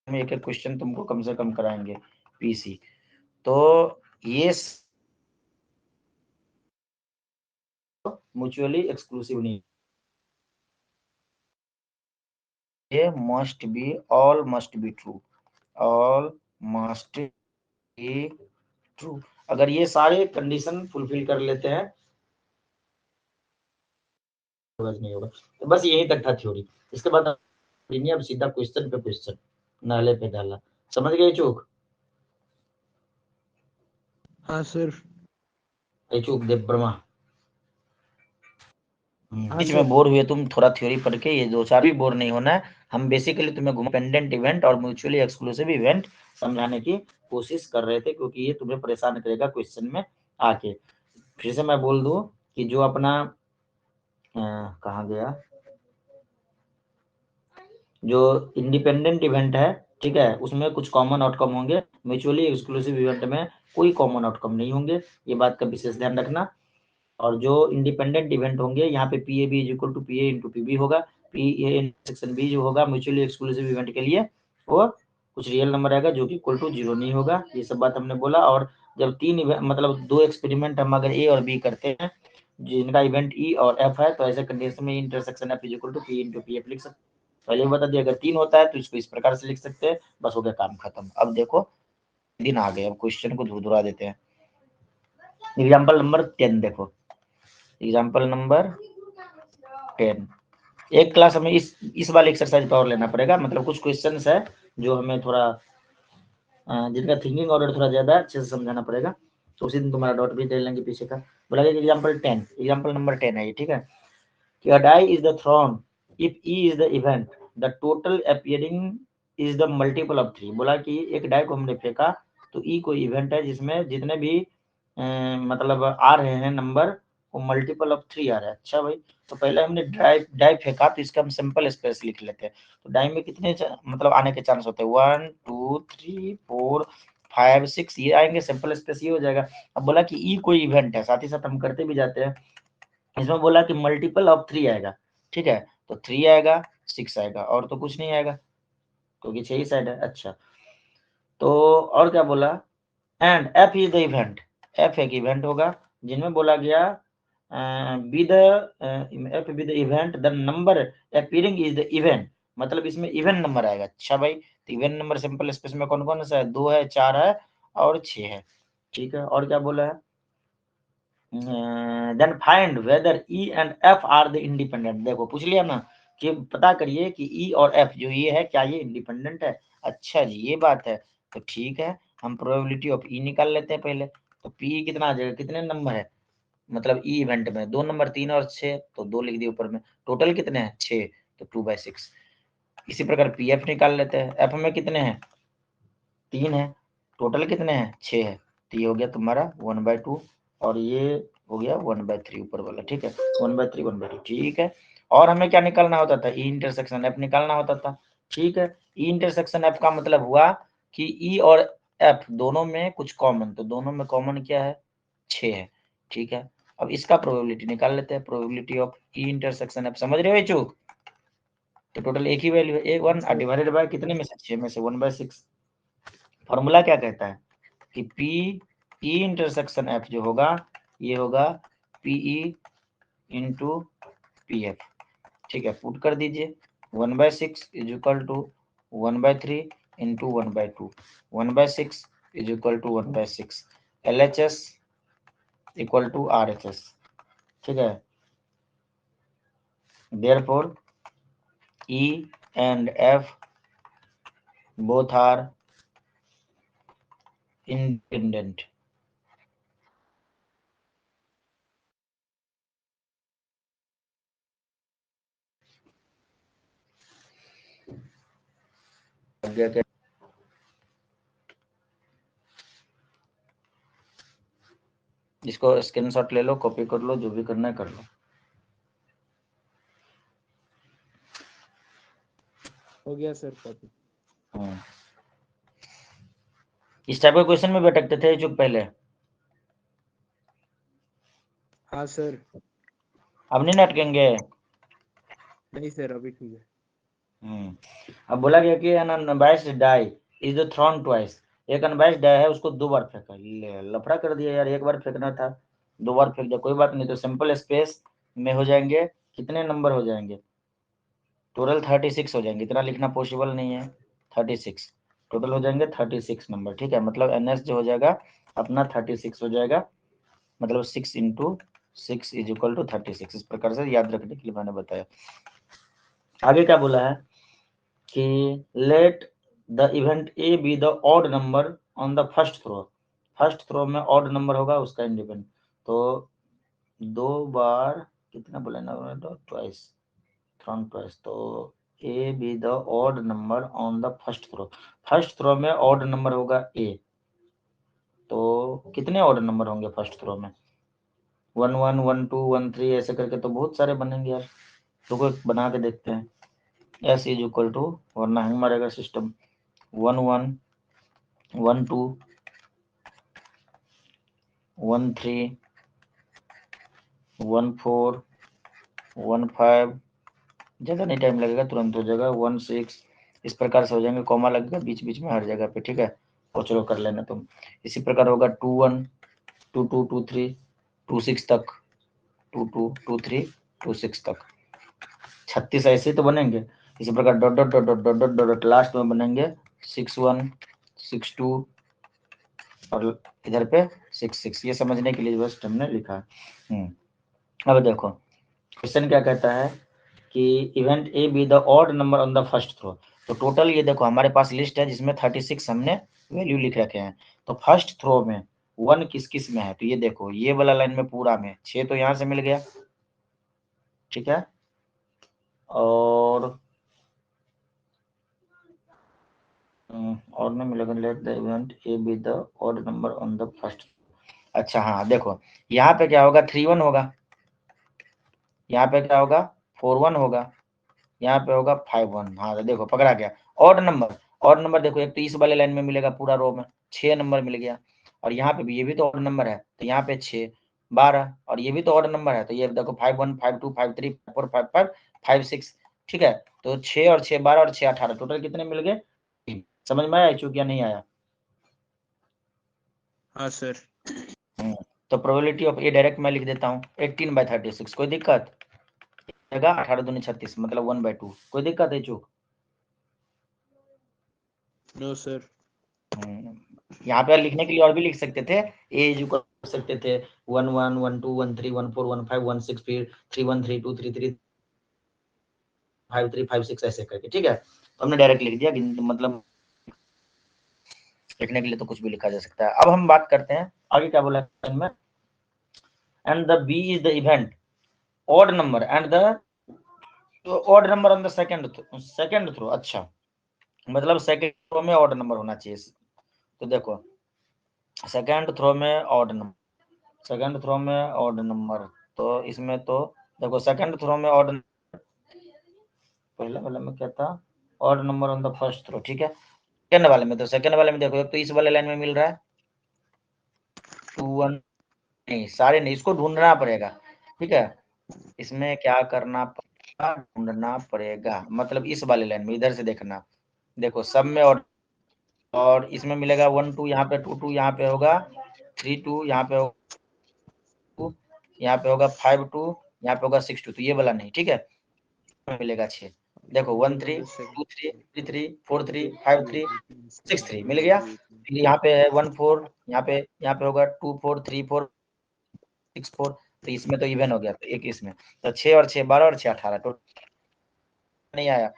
में, एक एक क्वेश्चन तुमको कम से कम कराएंगे पीसी। तो ये म्यूचुअली एक्सक्लूसिव नहीं, ये must be, all must be true, all must be true. अगर ये सारे कंडीशन फुलफिल कर लेते हैं नहीं होगा। तो बस यही तक था थ्योरी। इसके बाद अब सीधा क्वेश्चन पे क्वेश्चन, नाले पे डाला। समझ गए चूक? हाँ सर। चूक देव ब्रह्मा। हाँ बीच सर। में बोर हुए तुम, थोड़ा थ्योरी पढ़ के ये 2-4 भी बोर नहीं होना है। हम बेसिकली तुम्हें डिपेंडेंट इवेंट और म्यूचुअली एक्सक्लूसिव इवेंट समझाने की कोशिश कर रहे थे, क्योंकि ये तुम्हें परेशान करेगा क्वेश्चन में आके। फिर से मैं बोल दूं कि जो अपना कहाँ गया, जो इंडिपेंडेंट इवेंट है, ठीक है, उसमें कुछ कॉमन आउटकम होंगे, म्यूचुअली एक्सक्लूसिव इवेंट में कोई कॉमन आउटकम नहीं होंगे, ये बात का विशेष ध्यान रखना। और जो इंडिपेंडेंट इवेंट होंगे, यहाँ पे P A B is equal to P A into P B होगा। पी ए इंटरसेक्शन बी जो होगा म्यूचुअली एक्सक्लूसिव इवेंट के लिए, वो कुछ रियल नंबर आएगा जो कि इक्वल टू 0 नहीं होगा। ये सब बात हमने बोला। और जब मतलब 2 एक्सपेरिमेंट हम अगर ए और बी करते हैं, जिनका इवेंट ई और एफ है, तो ऐसे कंडीशन में intersection F is equal to P into P F लिख सकते हैं। पहले बता दिया, अगर 3 होता है तो इसको इस प्रकार से लिख सकते हैं। बस हो गया काम खत्म। अब देखो दिन आ गए, अब क्वेश्चन को धुरधुरा देते हैं। एग्जाम्पल नंबर 10 देखो, एग्जाम्पल नंबर 10। एक क्लास हमें इस वाले एक्सरसाइज पर और लेना पड़ेगा, मतलब कुछ क्वेश्चंस है जो हमें थोड़ा जिनका थिंकिंग ऑर्डर थोड़ा ज्यादा अच्छे से समझाना पड़ेगा, तो उसी दिन तुम्हारा डॉट भी दे लेंगे पीछे का। बोला एग्जाम्पल 10, एग्जाम्पल नंबर 10 है ये, ठीक है। कि a die is the thrown if E is the event, the total appearing is the multiple of 3। बोला कि एक डाई को हमने फेंका तो E कोई इवेंट है जिसमें जितने भी मतलब आ रहे हैं नंबर, वो मल्टीपल ऑफ 3 आ रहा है। अच्छा भाई, तो पहले हमने डाई फेंका तो इसका हम सिंपल स्पेस लिख लेते हैं। तो डाई में कितने मतलब आने के चांस होते हैं? 1 2 3 4 5 6, ये आएंगे, सिंपल स्पेस ये हो जाएगा। अब बोला कि ई कोई इवेंट है, साथ ही साथ हम करते भी जाते हैं। इसमें बोला कि मल्टीपल ऑफ 3 आएगा, ठीक है, तो 3 आएगा, 6 आएगा, और तो कुछ नहीं आएगा क्योंकि 6 ही साइड है। अच्छा, तो और क्या बोला? And F is the event, F एक इवेंट होगा जिनमें बोला गया be the F be the event the number appearing is the event, मतलब इसमें इवेंट नंबर आएगा। अच्छा भाई, तो इवेंट नंबर सिंपल स्पेस में कौन कौन सा है? 2 है, 4 है और 6 है, ठीक है। और क्या बोला है? Then find whether E and F are the independent. देखो पूछ लिया ना कि पता करिए कि ई और एफ जो ये है, क्या ये इंडिपेंडेंट है? अच्छा जी, ये बात है, तो ठीक है, हम प्रोबेबिलिटी ऑफ ई निकाल लेते हैं पहले। तो पी कितना आ जाएगा? कितने नंबर है मतलब ई इवेंट में? 2 नंबर, 3 और 6, तो 2 लिख दिए ऊपर में। टोटल कितने हैं? 6, तो 2/6। इसी प्रकार पी एफ निकाल लेते हैं। एफ में कितने हैं? 3 है, टोटल कितने हैं? 6 है, तो ये हो गया तुम्हारा 1/2, और ये हो गया 1/3 ऊपर वाला, ठीक है, 1/3 1/2, ठीक है। और हमें क्या निकालना होता था? ई इंटरसेक्शन एफ निकालना होता था, ठीक है। ई इंटरसेक्शन एफ का मतलब हुआ कि ई और एफ दोनों में कुछ कॉमन, तो दोनों में कॉमन क्या है? 6 है, ठीक है। अब इसका प्रोबेबिलिटी निकाल लेते हैं, probability of E intersection F, समझ रहे हो चूक? तो टोटल एक ही वैल्यू है, ए 1 डिवाइडेड बाय कितने में से? 6 में से, 1/6। फॉर्मूला क्या कहता है कि पी ई इंटरसेक्शन एफ जो होगा, ये होगा पीई इंटू पी एफ, ठीक है। पुट कर दीजिए, 1/6 is equal to 1/3 into 1/2, 1/6 is equal to 1/6, LHS equal to RHS, ठीक है। Therefore E and F both are independent। इसको स्क्रीनशॉट ले लो, कॉपी कर लो, जो भी करना है कर लो। हो गया सर कॉपी। इस टाइप के क्वेश्चन में भटकते थे जो पहले। हाँ सर। अब नहीं अटकेंगे। नहीं सर, अभी ठीक है। अब बोला गया कि unbiased die is the thrown twice, एक अनबाइस्ड है उसको 2 बार फेंका, लफड़ा कर दिया यार, एक बार फेंकना था 2 बार फेंक दिया, कोई बात नहीं। तो सिंपल स्पेस में हो जाएंगे कितने नंबर हो जाएंगे, टोटल 36 हो जाएंगे, इतना लिखना पॉसिबल नहीं है, 36 टोटल हो जाएंगे 36 नंबर, ठीक है। मतलब NS जो हो जाएगा अपना 36 हो जाएगा, मतलब 6 × 6 = 36। इस प्रकार से याद रखने के लिए मैंने बताया। आगे क्या बोला है कि let the event A be the odd number on the first throw, first throw में ऑड नंबर होगा उसका इंडिपेंडेंट, तो 2 बार कितना बोला ना, ट्वाइस थ्रोन ट्वाइस, तो A be the odd number on the first throw, first throw में odd number होगा ए, तो कितने ऑड नंबर होंगे फर्स्ट थ्रो में, 1 1 1 2 1 3 ऐसे करके तो बहुत सारे बनेंगे यार, तो कोई बना के देखते हैं। S = वरना हंग मारेगा सिस्टम, 1 1 1 2 1 3 1 4 1 5, ज़्यादा नहीं टाइम लगेगा, तुरंत हो जाएगा, 1 6, इस प्रकार से हो जाएंगे, कॉमा लगेगा बीच बीच में हर जगह पे, ठीक है। और चलो कर लेना तुम। इसी प्रकार होगा 2 1 2 2 2 3 2 6 तक, 2 2 2 3 2 6 तक, 36 ऐसे तो बनेंगे। इसी प्रकार dot dot dot dot dot dot dot last में बनेंगे 6 1 6 2 और इधर पे 6 6, ये समझने के लिए बस हमने लिखा है। अब देखो क्वेश्चन क्या कहता है कि event A be the odd number on the first throw, तो टोटल ये देखो हमारे पास लिस्ट है जिसमें 36 हमने वैल्यू लिख रखे हैं, तो फर्स्ट थ्रो में 1 किस किस में है, तो ये देखो ये वाला लाइन में पूरा में 6 तो यहाँ से मिल गया, ठीक है, और नहीं मिलेगा, late the event A be the odd number on the first. अच्छा हाँ देखो यहाँ पे क्या होगा, 3 1 होगा, यहाँ पे क्या होगा 4 1 होगा, यहाँ पे होगा 5 1, हाँ तो देखो पकड़ा गया। ऑड नंबर देखो एक तो इस वाले लाइन में मिलेगा पूरा रो में 6 नंबर मिल गया, और यहाँ पे भी ये भी तो ऑड नंबर है, तो यहाँ पे 6 12, और ये भी तो ऑड नंबर है, तो ये देखो 5 1 5 2 5 3 5 4 5 5 5 6, ठीक है। तो 6 और 6 12 और 6 18, टोटल कितने मिल गए, समझ में आया चूक या नहीं आया? हाँ सर। तो प्रोबेबिलिटी ऑफ ए डायरेक्ट मैं लिख देता हूँ 18/36, कोई दिक्कत? 18 दूनी 36, मतलब 1/2, कोई दिक्कत है चूक? No sir. यहाँ पे लिखने के लिए और भी लिख सकते थे, ए कर सकते थे 1 1 1 2 1 3 1 4 1 5 1 6, फिर 3 1 3 2 3 3 5 3 5 6 ऐसे करके, ठीक है। तो हमने डायरेक्ट लिख दिया, मतलब लिखने के लिए तो कुछ भी लिखा जा सकता है। अब हम बात करते हैं आगे क्या बोला है में, and the B is the event odd number and the odd number on the second throw, अच्छा मतलब सेकंड थ्रो में ऑड नंबर होना चाहिए, तो देखो सेकंड थ्रो में ऑड नंबर, तो इसमें तो देखो सेकंड थ्रो में ऑड, पहले वाले में क्या था, odd number on the first throw, ठीक है। सेकंड वाले में देखो एक तो इस वाले लाइन में मिल रहा है 2 1, नहीं सारे नहीं, इसको ढूंढना पड़ेगा, ठीक है। इसमें क्या करना पड़ेगा, ढूंढना पड़ेगा, मतलब इस वाले लाइन में इधर से देखना, देखो सब में और इसमें मिलेगा 1 2, यहाँ पे 2 2, यहाँ पे होगा 3 2, यहाँ पे होगा 2, यहाँ पे होगा 5 2, यहाँ पे होगा 6 2, तो ये वाला नहीं, ठीक है। मिलेगा 6, देखो 1 3 2 3 3 3 4 3 5 3 6 3 मिल गया। फिर यहाँ पे है 1 4, यहाँ पे होगा 2 4 3 4 6 4, तो इसमें तो इवन हो गया, तो एक इसमें तो 6 और 6 12 और 6 18, तो नहीं आया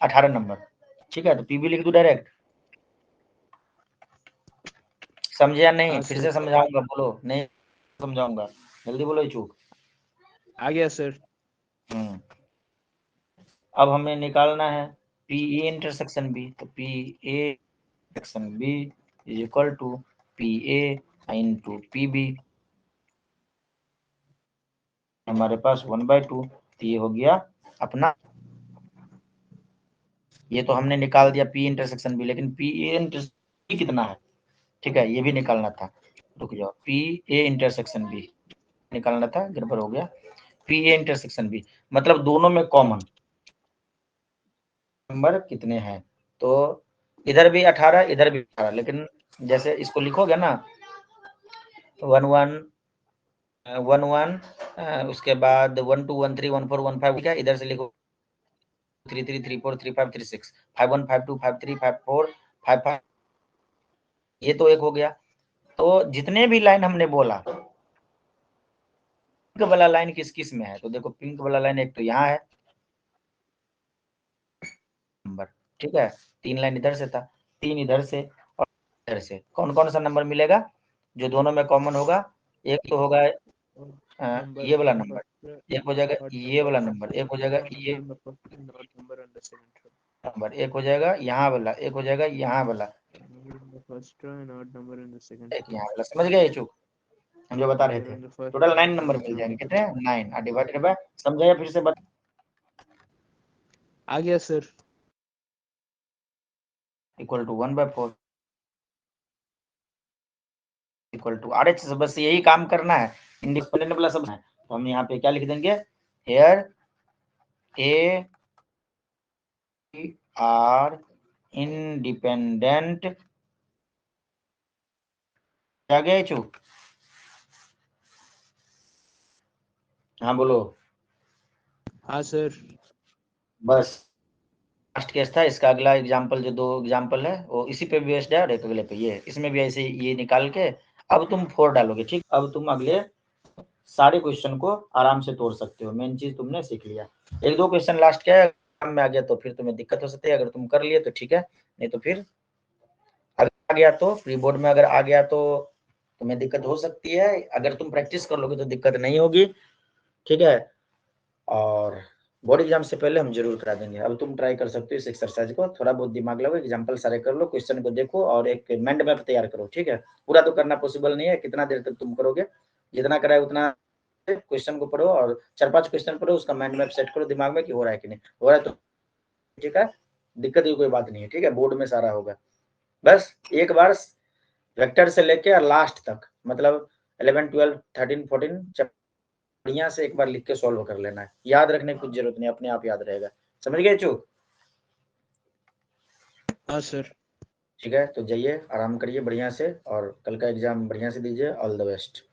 18 नंबर, ठीक है। तो पीबी लिख दूं डायरेक्ट, समझे या नहीं? हाँ फिर सर। से समझाऊंगा, बोलो नहीं समझाऊंगा, जल्दी बोलो चूक। आ गया सर। अब हमें निकालना है पी ए इंटरसेक्शन बी, तो P A intersection B is equal to P A into P B, हमारे पास 1/2, तो ये हो गया अपना, ये तो हमने निकाल दिया पी इंटरसेक्शन बी, लेकिन पी ए इंटरसेक्शन कितना है, ठीक है, ये भी निकालना था, रुक जाओ, पी ए इंटरसेक्शन बी निकालना था, गड़बड़ हो गया, पी ए इंटरसेक्शन बी मतलब दोनों में कॉमन नंबर कितने हैं, तो इधर भी 18, इधर भी 18, लेकिन जैसे इसको लिखोगे ना 1 1 1 1 उसके बाद 1 2 1 3 1 4 1 5 क्या इधर से लिखो 3 3 3 4 3 5 3 6 5 1 5 2 5 3 5 4 5 5, ये तो एक हो गया। तो जितने भी लाइन हमने बोला पिंक वाला लाइन किस किस में है, तो देखो पिंक वाला लाइन एक तो यहाँ है नंबर, ठीक है, 3 लाइन इधर से था, 3 इधर से और इधर से। कौन कौन सा नंबर मिलेगा जो दोनों में कॉमन होगा? एक तो होगा ये वाला नंबर, एक हो जाएगा ये वाला नंबर, एक हो जाएगा ये नंबर, एक हो जाएगा यहाँ वाला, एक हो जाएगा यहाँ वाला, एक यहाँ वाला। समझ गए ये चूक हम जो बता रहे थे? टोटल 9 नंबर मिल जाएंगे, कितने? 9 डिवाइडेड बाय, समझाया फिर से बता आ गया sir. Equal to 1/4 equal to RH। बस यही काम करना है, इंडिपेंडेंट वाला सब है। तो हम यहाँ पे क्या लिख देंगे, हेयर ए आर इंडिपेंडेंट। आ गया चूक? हाँ बोलो। हाँ सर। बस लास्ट केस था, इसका अगला एग्जांपल जो 2 एग्जांपल है वो इसी पे बेस्ड है और एक अगले पे ये, इसमें भी ऐसे ये निकाल के अब तुम 4 डालोगे, ठीक। अब तुम अगले सारे क्वेश्चन को आराम से तोड़ सकते हो, मेन चीज तुमने सीख लिया। 1-2 क्वेश्चन लास्ट क्या है काम में आ गया तो फिर तुम्हें दिक्कत हो सकती है, अगर तुम कर लिए तो ठीक है, नहीं तो फिर अगर आ गया तो प्री बोर्ड में अगर आ गया तो तुम्हें दिक्कत हो सकती है, अगर तुम प्रैक्टिस कर लोगे तो दिक्कत नहीं होगी, ठीक है। और बोर्ड एग्जाम से पहले हम जरूर करा देंगे। अब तुम ट्राई कर सकते हो इस एक्सरसाइज को, थोड़ा बहुत दिमाग लगाओ, एग्जांपल सारे कर लो, क्वेश्चन को देखो और एक माइंड मैप तैयार करो, ठीक है। पूरा तो करना पॉसिबल नहीं है, कितना देर तक तुम करोगे, जितना कराए उतना क्वेश्चन को पढ़ो और 4-5 क्वेश्चन पढ़ो, उसका माइंड मैप सेट करो दिमाग में कि हो रहा है कि नहीं हो रहा है, तो ठीक है, दिक्कत की कोई बात नहीं है, ठीक है, बोर्ड में सारा होगा। बस एक बार वेक्टर से लेके लास्ट तक, मतलब 11 12 13 14 बढ़िया से एक बार लिख के सॉल्व कर लेना है, याद रखने की कुछ जरूरत नहीं, अपने आप याद रहेगा। समझ गए चूक? हाँ सर। ठीक है, तो जाइए आराम करिए बढ़िया से और कल का एग्जाम बढ़िया से दीजिए। All the best.